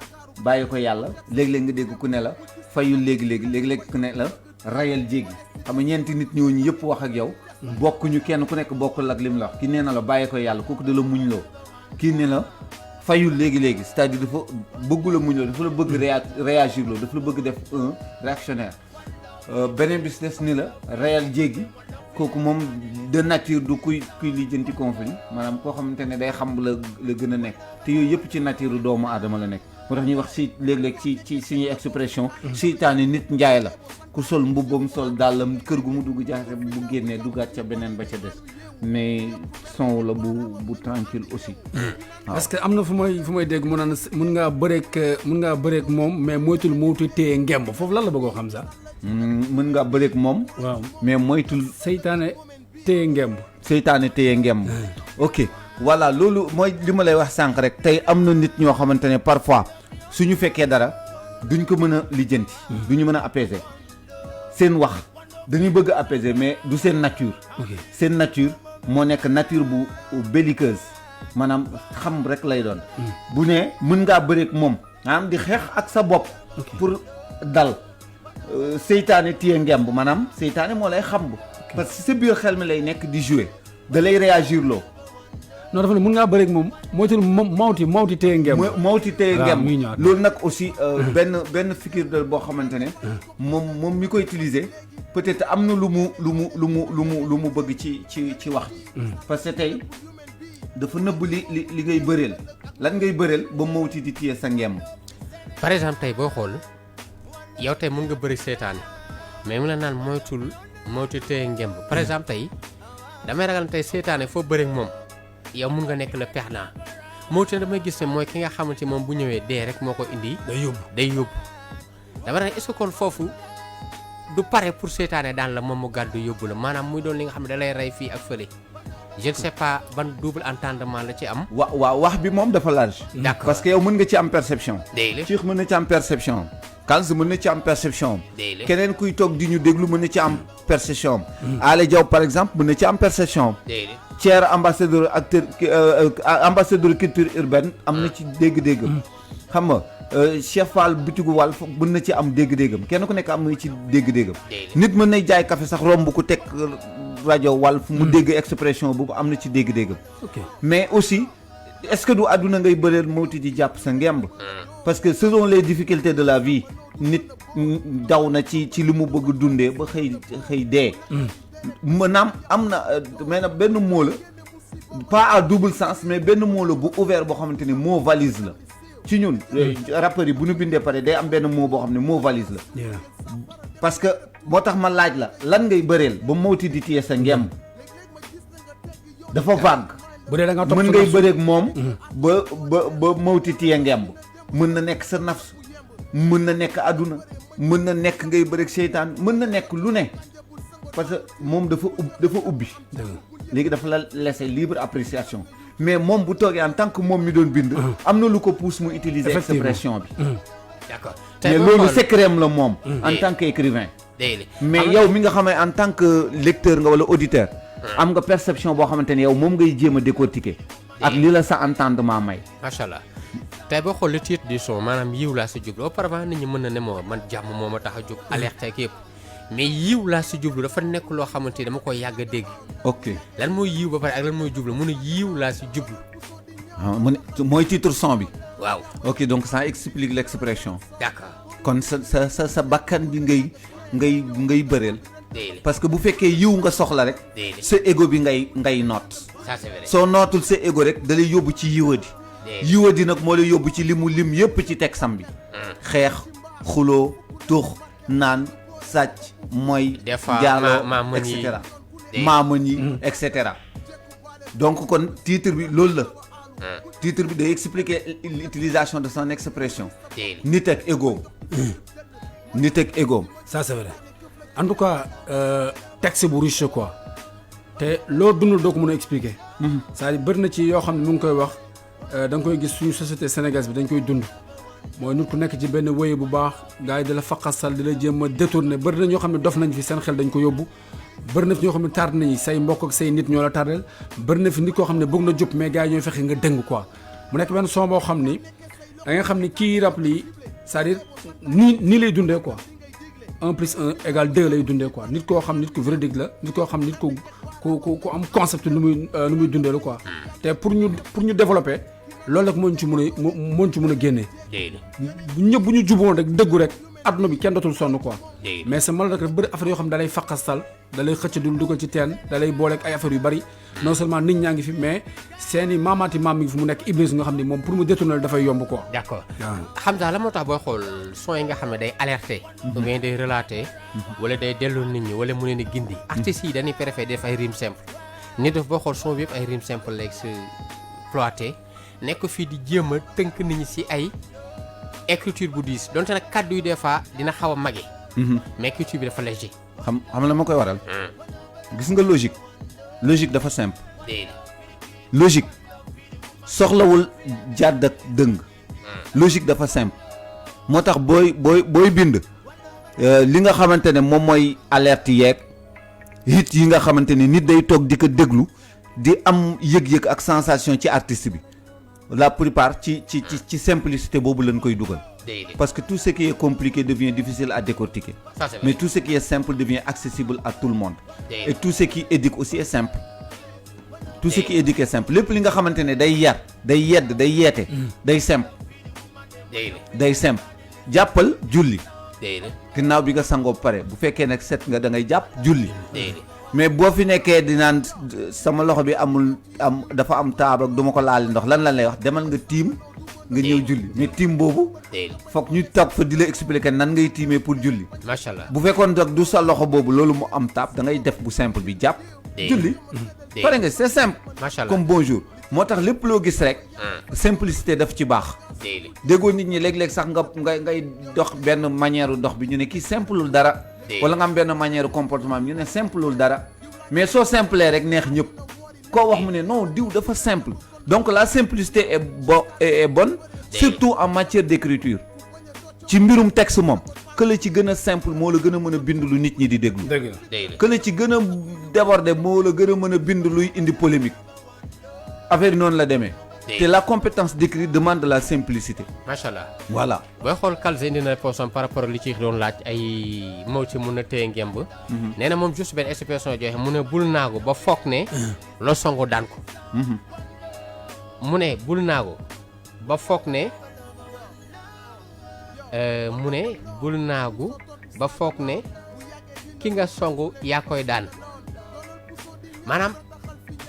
bàyyi ko yàlla léeg-léeg nga dégg ku ne la fayul léegi-léeg ku ne la rayal jéggi xam nga ñeenti nit ñooñu yëpp wax ak yow bokkuñu kenn ku nekk bokkul ak lim la wax ki nee na la bàyyi ko yàlla kooku da la muñ loo kii ne la fayul léegi-léegi c'est-à-dire dafa bëggu la muñ loo dafa la bëgg réagir loo dafa la bëgg def un réactionnaire beneen bis des ni la rayal jéggi kooku moom de nature du kuy lijjanti conflit maanaam koo xamante ne day xam la gën a nekk te yooyu yëpp ci nature doomu aadama la nekk moo tax ñuy wax si léeg-léeg ci suñuy expression seytaane nit njaay la ku sol mbubbam sol dàllam kër gu mu dugg jaxase bu génnee duggaat ca beneen ba ca des mais son la bu tranquille aussi parce que am na fu may dégg mu naan mun ngaa bëreek moom mais moytul muuti téye ngemb foofu lan la bëggoo xam sax mën ngaa bëreek moom waaw mais moytul seytaane téye ngemb ok voilà loolu mooy li ma lay wax sànq rek tey am na nit ñoo xamante ne parfois suñu fekkee dara duñ ko mën a lijjanti duñu mën a apaiser seen wax dañuy bëgg a apaiser mais du seen nature seen nature moo nekk nature bu belliqueuse maanaam xam rek lay doon bu ne mën ngaa bëreek moom maanaam di xeex ak sa bopp pour dal seytaane téye ngemb maanaam seytaane moo lay xam parce que sa biir xel mi lay nekk di jouer da lay réagir loo non dafa ne mun ngaa bëreek moom moytul mawti téye ngemb mawti téye ngemb loolu nag aussi benn figure boo xamante ne moom mi ko utiliser peut-être am na lu mu bëgg ci wax parce que tey dafa nëbb li ngay bëreel lan ngay bëreel ba mawti di téye sa ngemb par exemple tey boo xool yow tey mun nga bëri seetaane mais mu la naan mawti téye ngemb par exemple tey damay ragal tey seetaane foo bëreek moom yow mun nga nekk le perdant moo tax damay gis ne mooy ki nga xamante moom bu ñëwee dee rek moo ko indi day yóbbu dama ne est-ce que kon foofu du pare pour seetaane daan la moom mu gàddu yóbbu la maanaam muy doon li nga xam ne da lay rey fii ak fële je ne sais pas ban double entendement la ci am. waaw wax bi moom dafa large. d'accord parce que yow mën nga ci am perception. déedéet Cheikh mën na ci am perception. Kals mën na ci am perception. déedéet keneen kuy toog di ñu déglu mën na ci am perception. Alé Diaw par exemple mën na ci am perception. déedéet Thier ambassadeur culture urbaine am na ci dégg-dégg. xam nga Cheikh Fall bitigu Walf mën na ci am dégg-déggam kenn ku nekk am na ci dégg-déggam. nit mën nay jaay café sax romb ku teg rajo Walf mu dégg expression boobu am na ci dégg-déggam. mais aussi est-ce que du àdduna ngay bëreel mawti di jàpp sa ngemb. parce que selon les difficultés de la vie nit daw na ci li mu bëgg dundee ba xëy dee. maanaam am na mais nag benn mot la pas à double sens mais benn mot la bu ouvert boo xamante ni mot valise la ci ñun. rappeurs yi bu ñu bindee pare day am benn mot boo xam ne mot valise la. parce que moo tax ma laaj la lan ngay bëreel ba mawti di téye sa ngemb dafa vague. bu dee da nga topp mën ngay bëreeg moom. ba mawti téye ngemb. mën na nekk sa nafs mën na nekk àdduna mën na nekk ngay bëreeg seytaan mën na nekk lu ne parce que moom dafa ubbi. léegi dafa la laisser libre appréciation mais moom bu toogee en tant que moom mi doon bind. am na lu ko pousse mu utiliser expression bi. d'accord mais loolu secret la moom. en tant qu'écrivain. mais yow mi nga xam ne en tant que lecteur nga wala auditeur. am nga perception boo xamante ne yow moom ngay jéem a décortiquer. ak li la sa entendement may. macha allah tey boo xool le titre du son maanaam yiw laa si jublu auparavant nit ñi mën na ne moo man jàmm moo ma tax a jóg alerte ak yëpp mais yiw laa si jublu dafa nekk loo xamante ni dama koy yàgg a dégg. ok lan mooy yiw ba pare ak lan mooy jublu mu ne yiw laa si jublu. mu ne mooy titre son bi. waaw ok donc ça explique l'expression. d'accord kon sa bakkan bi ngay bëreel. parce que bu fekkee yiw nga soxla rek. sa ego bi ngay noot. ça c'est vrai soo nootul sa ego rek da lay yóbbu ci yiwadi. yiwadi nag moo lay yóbbu ci limu lim yëpp ci texam bi. xeex xuloo tux naan sàcc mooy. njaaloo et cetera maamën yi et cetera. donc kon titre bi loolu la. titre bi day expliquer l'utilisation de son expression. nit ak ego. nit ak ego. ça c'est vrai en tout cas texte bu riche quoi te loo dundul doo ko mën a expliquer. c'est-à-dire bëri na ci yoo xam ne mu ngi koy wax da nga koy gis suñu société sénégalaise bi dañ koy dund mooy nit ku nekk ci benn wéy bu baax gars yi di la faqasal di la jéem a détourner bëri na ñoo xam ne dof nañ fi seen xel dañ ko yóbbu bëri na fi ñoo xam ne tardé nañu say mbokk ak say nit ñoo la tardel bëri na fi nit koo xam ne bëgg na jub mais gars yi ñooy fexe nga dëng quoi mu nekk benn son boo xam ni da nga xam ni kii rap lii c'est-à-dire nii lay dundee quoi 1 + 1 = 2 lay dundee quoi nit koo xam nit ku véridique la nit koo xam nit ku am concept nu muy dundee la quoi te pour ñu développer loolu rek moo ñu ci mën a génnee. ñëpp bu ñu juboon rek dëggu rek adduna bi kenn dootul sonn quoi. mais sa mal rek bëri affaire yoo xam ne da lay faqastal da lay xëcc dul dugal ci teen da lay booleeg ay affaires yu bari non seulement nit ñaa ngi fi mais seeni maamaati maam mi ngi fi mu nekk Iblis nga xam ne moom pour mu détourner dafay yomb quoi. d'accord xam nga la moo tax booy xool son yi nga xam ne day alerter. ou bien day relater. wala day delloo nit ñi wala mu leen di gindi. artistes yi dañuy préférer def ay rimes simple nit daf boo xool son bi yëpp ay rimes simple lay exploité nekk fii di jéem a tënk nit ñi ci ay écriture bu diis donte nag kàddu yi des fois dina xaw a mage. mais écriture bi dafa léger. xam la ma koy waral. gis nga logique dafa simple. logique soxlawul jàdd ak dëng. logique dafa simple. moo tax booy bind li nga xamante ne moom mooy alerte yeeg hit yi nga xamante ne nit day toog di ko déglu di am yëg-yëg ak sensation ci artiste bi. la plupart ci simplicité boobu lañ koy dugal. parce que tout ce qui est compliqué devient difficile à décortiquer. Mais tout ce qui est simple devient accessible à tout le monde. Et tout ce qui éduque aussi est simple. Tout ce qui éduque est simple lépp li nga xamante ne day yar day yedd day yeete. day simple. day simple jàppal julli. ginnaaw bi nga sangoo pare bu fekkee nag set nga da ngay jàpp julli. mais boo fi nekkee di naan sama loxo bi dafa am taab ak du ma ko laal ndox lan lay wax demal nga tiim nga ñëw julli mais tiim boobu foog ñu toog fa di la expliquer nan ngay tiimee pour julli. macha allah bu fekkoon nag du sa loxo boobu loolu mu am taab da ngay def bu simple bi jàpp. julli pare nga c'est simple. macha allah comme bonjour. moo tax lépp loo gis rek. simplicité daf ci baax. déggoo nit ñi léeg-léeg sax ngay dox benn manière dox bi ñu ne kii simpleul dara. wala nga am benn manière comportement bi ñu ne simpleul dara mais soo simplee rek neex ñëpp koo wax mu ne non diw dafa simple donc la simplicité est bonne surtout en matière d'écriture ci mbirum texte moom que la ci gën a simple moo la gën a mën a bind lu nit ñi di déglu que la ci gën a déborder moo la gën a mën a bind luy indi polémique affaire yi noonu la demee te la compétence d'écrire demande de la simplicité macha allah voilà booy xool Kalz indi na réponse par rapport ak li ci doon laaj ay moo ci mun a téye ngemb nee na moom juste benn expression joxe mu ne bul naagu ba foog ne loo songu daan ko mu ne bul naagu ba foog ne bul naagu ba foog ne ki nga songu yaa koy daan maanaam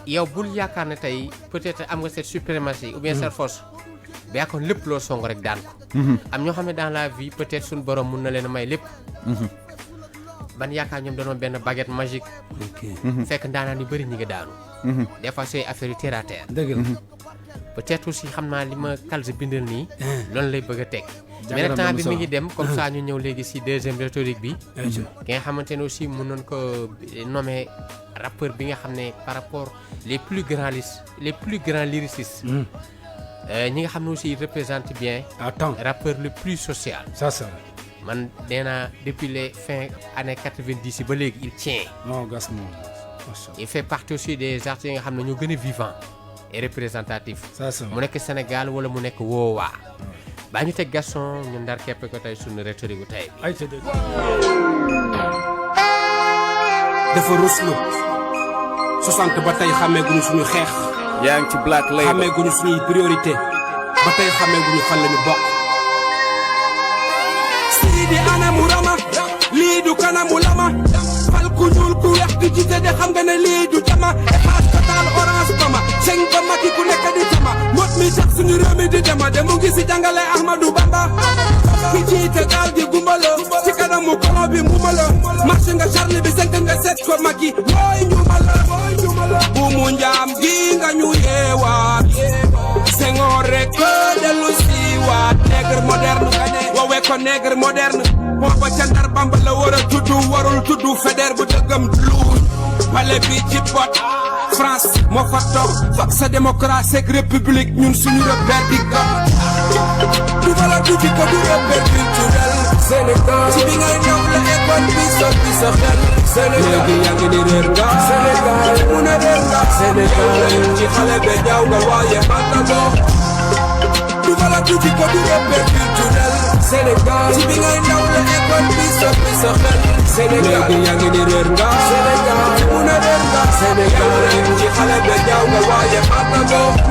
yow bul yaakaar ne tey peut-être am nga cette suprématie ou bien cette force ba yaakaar lépp loo song rek daan ko am ñoo xam ne dans la vie peut-être suñu borom mun na leen a may lépp ban yaakaar ñoom danoon benn baguette magique fekk ndaanaan yu bëri ñi nga daanu des fois c'est affaire yu terre à terre peut-être aussi xam naa li ma Kalz bindal nii loolu lay bëgg a teg mais nag temps bi mi ngi dem comme ça ñu ñëw léegi si deuxième rhétorique bi ki nga xamante ne aussi mun nañ ko nommer rappeur bi nga xam ne par rapport les plus grands lyricistes ñi nga xam ne aussi représente bien rappeur le plus social ça man nee naa depuis les fins années 90 yi ba léegi il tient il fait partie aussi des artistes yi nga xam ne ñoo gën a vivant et représentatif mu nekk Sénégal wala mu nekk woowaa baa ñu teg Gaston ñu ndar keppe ko tey suñu rhétorique bu tey bi dafa ruslu 60 ba tey xàmmeeguñu suñu xeex yaa ngi ci Black Label xàmmeeguñu suñuy priorité ba tey xàmmeeguñu fan lañu bokk sii di anamu rama lii du kanamu lama fal ku ñuul ku weex di jiite de xam nga ne lii du jama efface total orange bama seng ba maki ku nekk di jama mot mi tax suñu réew mi di dema de mu ngi si jàngale Ahmadou Bamba ki jiite gaal gi gumbalo ci kanamu kolo bi mumalo marché nga charle bi senk nga set ko maki mooy njumala bu mu njaam gi nga ñu yeewaat Senghor rek dellu si waat nègre moderne gañe wowe ko nègre moderne booba ca Ndar Bamba la war a tudd warul tudd fédère bu dëggam luuñ pale bi ci bot France moo fa toog fak sa démocratie ak république ñun suñu repère di ko du bala du ci ko du repère culturel Sénégal ci bi ngay ñëw la école bi soppi sa xel Sénégal léegi yaa ngi ni réer nga Sénégal mu ne réer nga Sénégal ci xale be jaaw nga waaye màggago du bala du ci ko du repère culturel Sénégal ci bi ngay ñëw la école bi soppi sa xel Sénégal léegi yaa ngi ni réer nga Sénégal mu ne réer nga Sénégal ci xale be jaaw nga waaye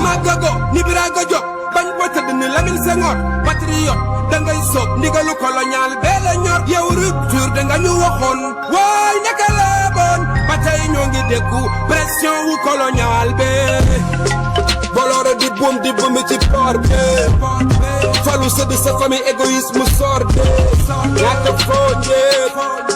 màggago ni biraga jóg bañ ko tëdd ni Lamine Senghor patriote da ngay soob ndigalu colonial bee la ñor yow rupture da nga ñu waxoon waay naka la bon ba tey ñoo ngi déggu pression wu colonial bee boloore di buum di bumi ci port bee falu sëdd sa famille égoïsme sor bee ñaata foo njee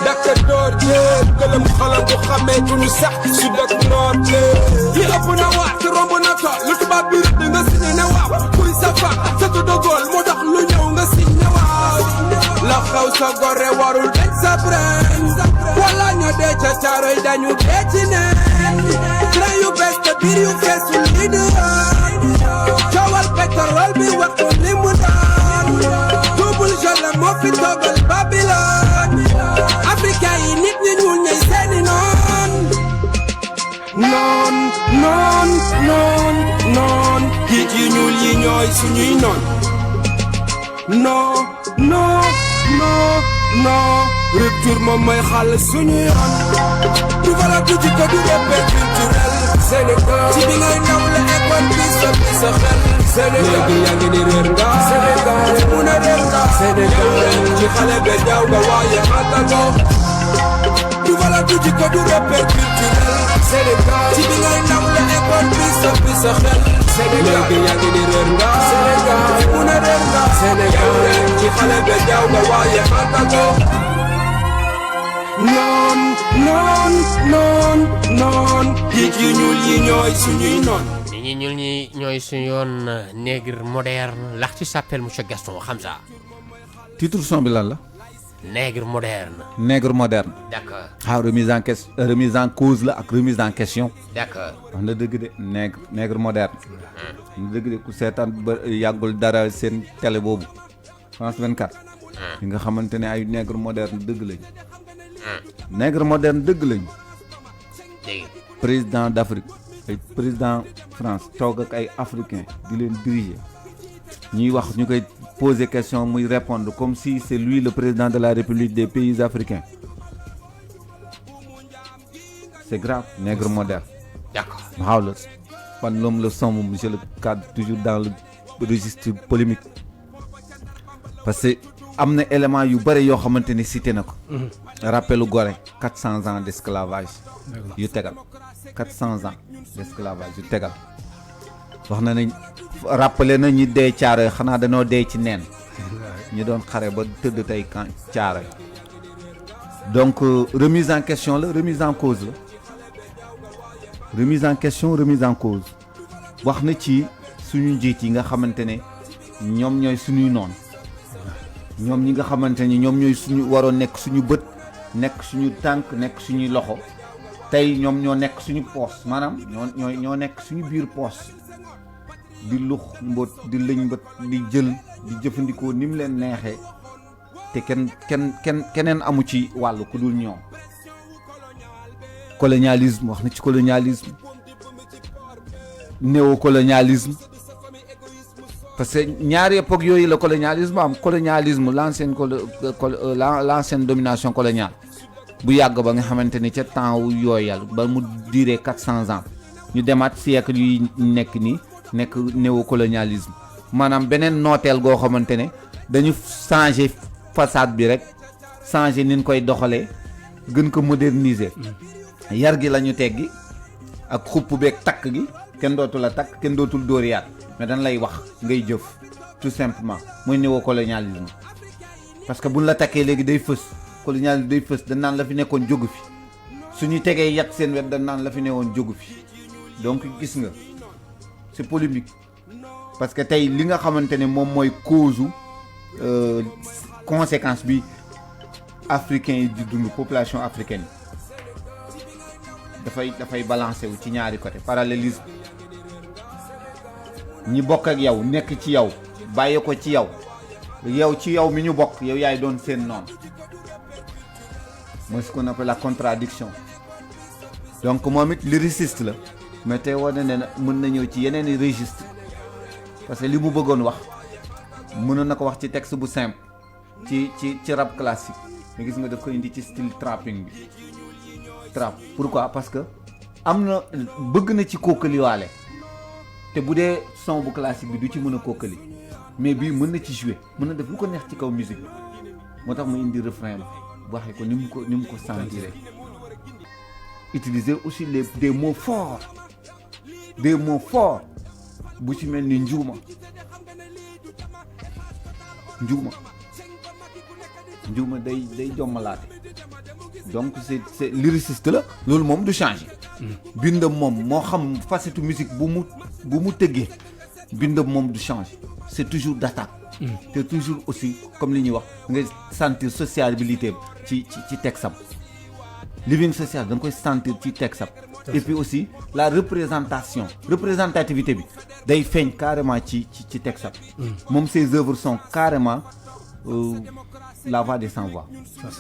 daka door jee gëlëm xolam bu xamee duñu sax sud ak nord bee yi ëpp na waat romb na ko lu tubaab bi rëdd nga signé ne waaw kuy sa fa sa dogool moo tax lu ñëw nga signé waaw la xaw sa gore warul dañ sa brain wala ñoo dee ca caaroy dañu dee ci neen train yu bees te biir yu feesul li di coowal pétrole bi waxtu li mu daan double jole moo fi toogal Babylone africain yi nit ñi ñuul ñay seeni noon njiit yi ñuul yi ñooy suñuy noon non rupture moom mooy xàll suñu yoon du bala du ci ko du repère culturel Sénégal ci bi ngay ndaw la école bi soppi sa xel Sénégal léegi yaa ngi ni réer nga Sénégal mu ne réer nga Sénégal ci xale be jaaw nga waaye màggago du bala du ci ko du repère culturel Sénégal ci bi ngay ndaw la école bi soppi sa xel Sénégal léegi yaa ngi ni réer nga Sénégal mu ne réer nga Sénégal ci xale be jaaw nga waaye màggago noon njiit yi ñuul yi ñooy suñuy noon nit ñi ñuul ñi ñooy suñu yoon nègre moderne l'artiste s'appelle monsieur Gaston Hamza titre son bi lan la nègre moderne. nègre moderne. D'accord. ah remise en cause la ak remise en question. D'accord. wax na dëgg de nègre moderne. wax na dëgg de ku seetaan ba yàggul dara seen télé boobu France 24. yi nga xamante ne ay nègre moderne dëgg lañu. nègre moderne dëgg lañu. dégg président d'Afrique ay président France toog ak ay africain di leen diriger ñuy wax ñu koy poser question muy répondre comme si c'est lui le président de la République des pays africains. C'est grave, nègre moderne. D'accord. waaw la man l'homme le sombre monsieur le cadre toujours dans le registre polémique parce que am na élément yu bëri yoo xamante ni cité na ko. rappelu Gorée 400 ans d'esclavage yu tegal 400 ans d'esclavage yu tegal wax na nañ rappelé na ñi dee Caaroy xanaa dañoo dee ci neen ñu doon xare ba tëdd tey kan Caaroy donc remise en question la remise en cause la remise en question remise en cause wax na ci suñu njiit yi nga xamante ne ñoom ñooy suñuy noon ñoom ñi nga xamante ni ñoom ñooy suñu waroon nekk suñu bët nekk suñu tànk nekk suñuy loxo tey ñoom ñoo nekk suñu poos maanaam ñoo nekk suñu biir poos di lux mbët di lëñ mbët di jël di jëfandikoo ni mu leen neexee te keneen amu ci wàll ku dul ñoom. colonialisme wax na ci colonialisme néocolonialisme parce que ñaari époque yooyu la colonialisme am colonialisme l'ancienne domination coloniale bu yàgg ba nga xamante ni ca temps wu yooyal ba mu duré 400 ans ñu demaat siècle yi nekk nii nekk néocolonialisme maanaam beneen nooteel goo xamante ne dañu changer façade bi rek changer ni ñu koy doxalee gën ko moderniser yar gi la ñu teggi ak xupp beeg takk gi kenn dootul la takk kenn dootul dóor yaat mais dañ lay wax ngay jëf tout simplement mooy néocolonialisme parce que buñ la takkee léegi day fës colonialisme day fës dañ naan la fi nekkoon jógu fi suñu tegee yat seen wet dañ naan la fi newoon jógu fi donc gis nga c'est polémique parce que tey li nga xamante ne moom mooy cause conséquence bi africain yi di dund population africaine dafay balancer wu ci ñaari côté parallélisme ñi bokk ak yow nekk ci yow bàyyi ko ci yow ci yow mi ñu bokk yow yaay doon seen noonu mooy ce qu'on appelle la contradiction donc moom it lyriciste la mais tey wane ne mën na ñëw ci yeneen i registre parce que li mu bëggoon wax mënoon na ko wax ci texte bu simple ci rap classique mais gis nga daf ko indi ci style trapping bi trap pourquoi parce que am na bëgg na ci kookaliwaale te bu dee son bu classique bi du ci mën a kookali mais bii mën na ci jouer mën na def lu ko neex ci kaw musique bi moo tax mu indi refrain bi waxee ko ni mu ko sentir utiliser aussi des mots forts bu ci mel ni njuuma day jommalaate donc c'est lyriciste la loolu moom du changer bindam moom moo xam facette musique bu mu tëggee bindam moom du changer c'est toujours d'attaque te toujours aussi comme li ñuy wax nga sentir sociabilité ci texte am living social da nga koy sentir ci texte am et puis aussi la représentativité bi day feeñ carrément ci texte am moom ses œuvres sont carrément la voix des sans voix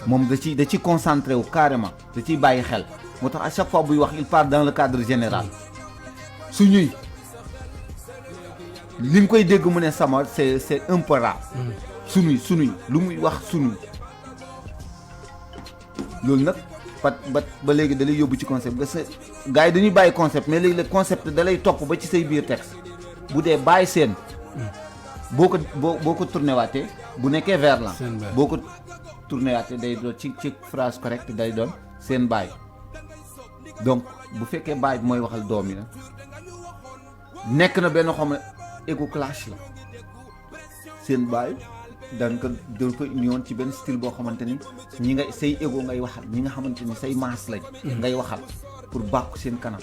moom da ci concentré wu carrément da ciy bàyyi xel moo tax à chaque fois buy wax il parle dans le cadre général suñuy li nga koy dégg mu ne sama c'est un peu rare sunuy lu muy wax sunuy loolu nag ba léegi da lay yóbbu ci concept parce que gars yi dañuy bàyyi concept mais léegi le concept da lay topp ba ci say biir texte bu dee bàyyi seen boo ko tourné waatee bu nekkee vers la boo ko tourné waatee day doon ci phrase correcte day doon seen baay donc bu fekkee baay bi mooy waxal doom yi nag nekk na benn xam ne ego clash la seen baay daan ko indi woon ci benn style boo xamante ni ñi nga say ego ngay waxal ñi nga xamante ni say maas lañ ngay waxal pour bàkku seen kanam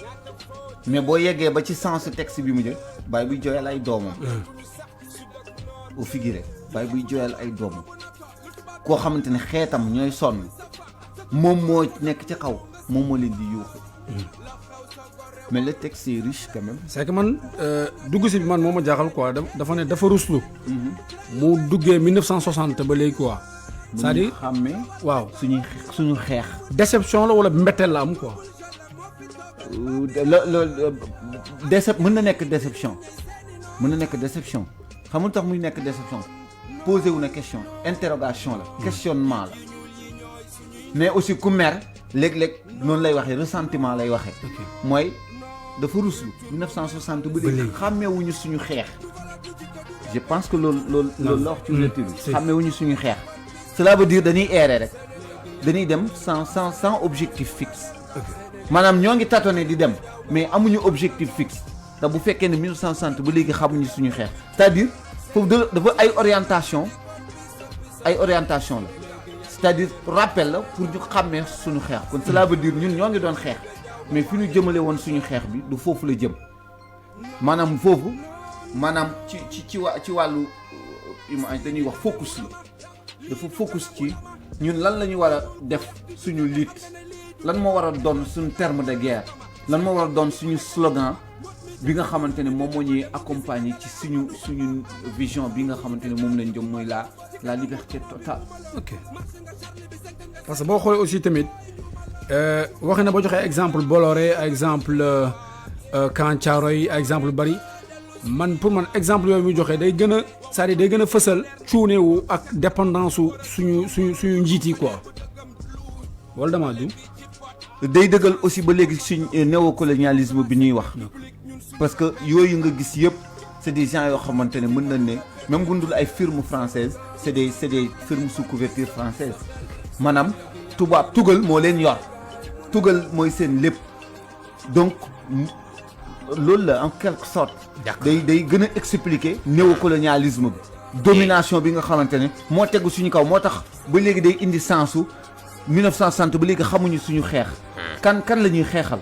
mais boo yeggee ba ci sens texte bi mu jël baay buy jooyal ay doomam au figuré baay buy jooyal ay doomam koo xamante ne xeetam ñooy sonn moom moo nekk ca kaw moom moo leen di yuuxu mais le texte est riche quand même. c'est que man dugg si bi man moo ma jaaxal quoi dafa ne dafa ruslu. mu duggee 1960 ba léegi quoi. c'est-à-dire xàmmee waaw suñu xeex. déception la wala mbetteel la am quoi. mën na nekk déception xamul tax muy nekk déception posé wu na question interrogation la questionnement la mais aussi ku mer léeg-léeg noonu lay waxee ressentiment lay waxee mooy dafa ruslu 1960 ba léegi xàmmeewuñu suñu xeex. je pense que loolu la wax ci lecture bi xàmmeewuñu suñu xeex. cela veut dire dañuy errer rek dañuy dem sans objectif fixe. maanaam ñoo ngi tâtonner di dem mais amuñu objectif fixe te bu fekkee ne 1960 ba léegi xamuñu suñu xeex c'est-à-dire foofu dafa ay orientation la c'est-à-dire rappel la pour ñu xàmmee suñu xeex kon cela veut dire ñun ñoo ngi doon xeex mais fi ñu jëmale woon suñu xeex bi du foofu la jëm maanaam foofu maanaam ci wàllu image dañuy wax focus la dafa focus ci ñun lan la ñu war a def suñu lutte lan moo war a doon suñu terme de guerre lan moo war a doon suñu slogan bi nga xamante ne moom moo ñuy accompagner ci suñu vision bi nga xamante ne moom lañ jëm mooy la liberté totale. ok parce que boo xoolee aussi tamit waxee na boo joxee exemple Bolloré exemple Camp Thiaroye exemple lu bari man pour man exemple yooyu muy joxee day gën a c'est-à-dire day gën a fësal cuunewu ak dépendance suñu njiit yi quoi wala damaa ju day dëggal aussi ba léegi suñ néocolonialisme bi ñuy wax parce que yooyu nga gis yëpp c'est des gens yoo xamante ne mën nañ ne même bu dul ay firmes françaises c'est des firmes sous couverture française maanaam tugal moo leen yor tugal mooy seen lépp donc loolu la en quelque sorte day gën a expliquer néocolonialisme bi domination bi nga xamante ne moo tegu suñu kaw moo tax ba léegi day indi sensu 1960 ba léegi xamuñu suñu xeex kan la ñuy xeexal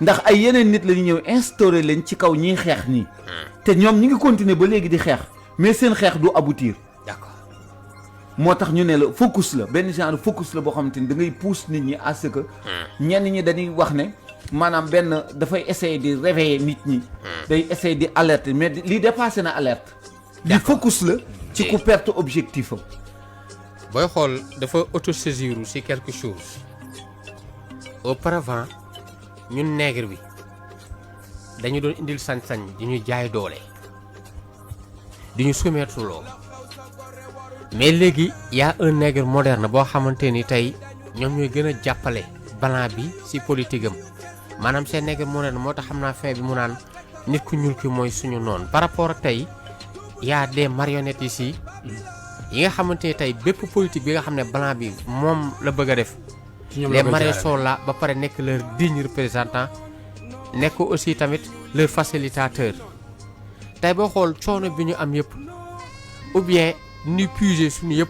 ndax ay yeneen nit la ñu ñëw instauré leen ci kaw ñiy xeex nii te ñoom ñi ngi continuer ba léegi di xeex mais seen xeex du aboutir. d'accord moo tax ñu ne la focus la benn genre focus la boo xamante ni da ngay pousse nit ñi à ce que ñenn ñi dañuy wax ne maanaam benn dafay essayer di réveiller nit ñi day essayer di alerter mais li dépassé na alerte li focus la ci ku perte objectif am. booy xool dafa autosaisir ci quelque chose auparavant ñun nègre bi dañu doon indil sañ-sañ di ñu jaay doole di ñu soumettre loo mais léegi y a un nègre moderne boo xamante ni tey ñoom ñooy gën a jàppale blanc bi ci politique am maanaam seen nègre moderne moo tax xam naa fin bi mu naan nit ku ñuul ki mooy suñu noonu par rapport ak tey y a des marionnettes ici yi nga xamante ni tey bépp politique bi nga xam ne blanc bi moom la bëgg a def les marionnettes sont là ba pare nekk leur digne représentant nekk aussi tamit leur facilitateur tey boo xool coono bi ñu am yëpp ou bien ni puiser suñu yëpp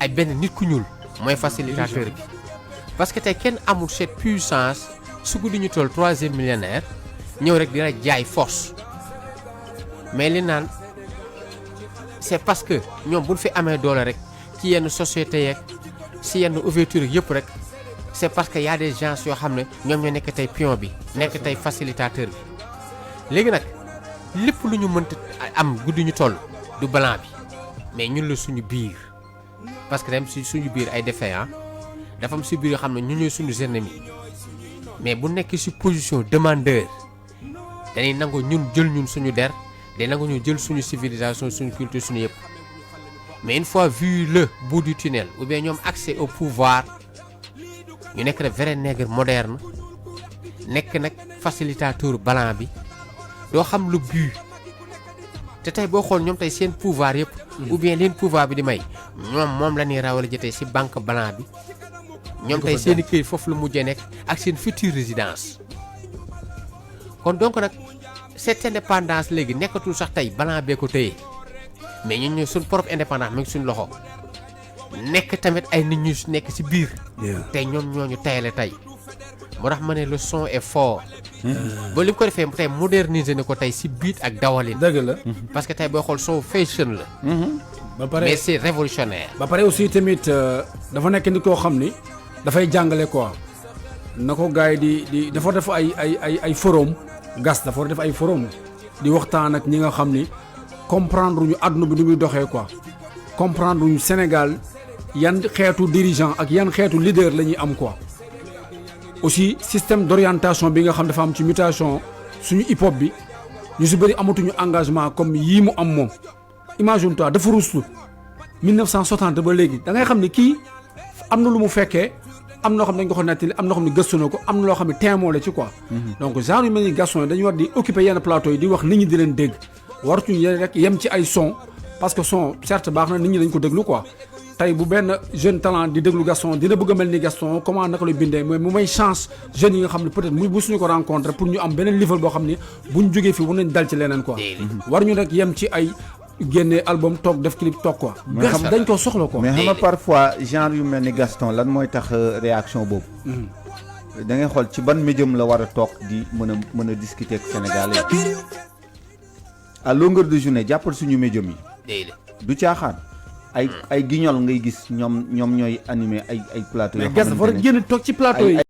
ay benn nit ku ñuul mooy facilitateur bi parce que tey kenn amul cette puissance su ko di ñu toll 3e millénaire ñëw rek dina jaay force mais li naan c'est parce que ñoom buñ fi amee doole rek ci yenn société yeeg si yenn ouverture yëpp rek c'est parce que y a des gens yoo xam ne ñoom ñoo nekk tey pion bi nekk tey facilitateur bi léegi nag lépp lu ñu mënta am guddi ñu toll du blanc bi mais ñun la suñu biir parce que dem si suñu biir ay défaillants dafa am si biir yoo xam ne ñu ñooy suñu ennemis mais bu nekk si position demandeur dañuy nangu ñun jël ñun suñu der day nangu ñu jël suñu civilisation suñu culture suñu yëpp mais une fois vu le bout du tunnel ou bien ñoom accès au pouvoir ñu nekk na vrai nègre moderne nekk nag facilitateur blanc bi doo xam lu but te tey boo xool ñoom tey seen pouvoir yëpp ou bien leen pouvoir bi di may ñoom moom la ñuy rawale jotee ci banque blanc bi ñoom tey seen i këyit foofu la mujjee nekk ak seen future résidence kon donc nag cette indépendance léegi nekkatul sax tey blanc bee ko téye mais ñun ñooy suñ propre indépendance mi ngi suñ loxo nekk tamit ay nit ñu nekk ci biir tey ñoom ñooñu tayale tey moo tax ma ne le son est fort ba li mu ko defee tey moderniser na ko tey ci beat ak dawalin dëgg la parce que tey booy xool son fashion la mais c'est révolutionnaire. ba pare aussi tamit dafa nekk nit koo xam ni dafay jàngale quoi na ko gars yi di dafa def ay forum gas dafa def ay forum di waxtaan ak ñi nga xam ni comprendre ñu àdduna bi du muy doxee quoi comprendre ñu Sénégal yan xeetu dirigeant ak yan xeetu leader la ñuy am quoi aussi système d'orientation bi nga xam dafa am ci mutation suñu hip hop bi ñu si bëri amatuñu engagement comme yii mu am moom imagine toi dafa ruslu 1960 ba léegi da ngay xam ne kii am na lu mu fekkee am na loo xam ne dañ ko ko nettali am na loo xam ne gëstu na ko am na loo xam ne témoin la ci quoi. donc genre yu mel ni Gaston dañu war di occuper yenn plateau yi di wax nit ñi di leen dégg waratuñu yéen rek yem ci ay son parce que son certes baax na nit ñi dañ ko déglu quoi tey bu benn jeune talent di déglu Gaston dina bëgg a mel ni Gaston comment naka lay bindee mais mu may chance jeunes yi nga xam ne peut-être muy bu suñu ko rencontré pour ñu am beneen level boo xam ni buñ jógee fii war nañ dal ci leneen quoi. war ñu rek yem ci ay. génne album toog def clip toog quoi. mais xam dañ ko soxla quoi. mais xam nga parfois genre yu mel ni Gaston lan mooy tax réaction boobu. da ngay xool ci ban médium la war a toog di mën a discuter ak Sénégalais à longueur de journée jàppal suñu médium yi. du caaxaan. ay guignol ngay gis ñoom ñooy animé ay plateau. yoo mais Gaston war a génn toog ci plateau yi.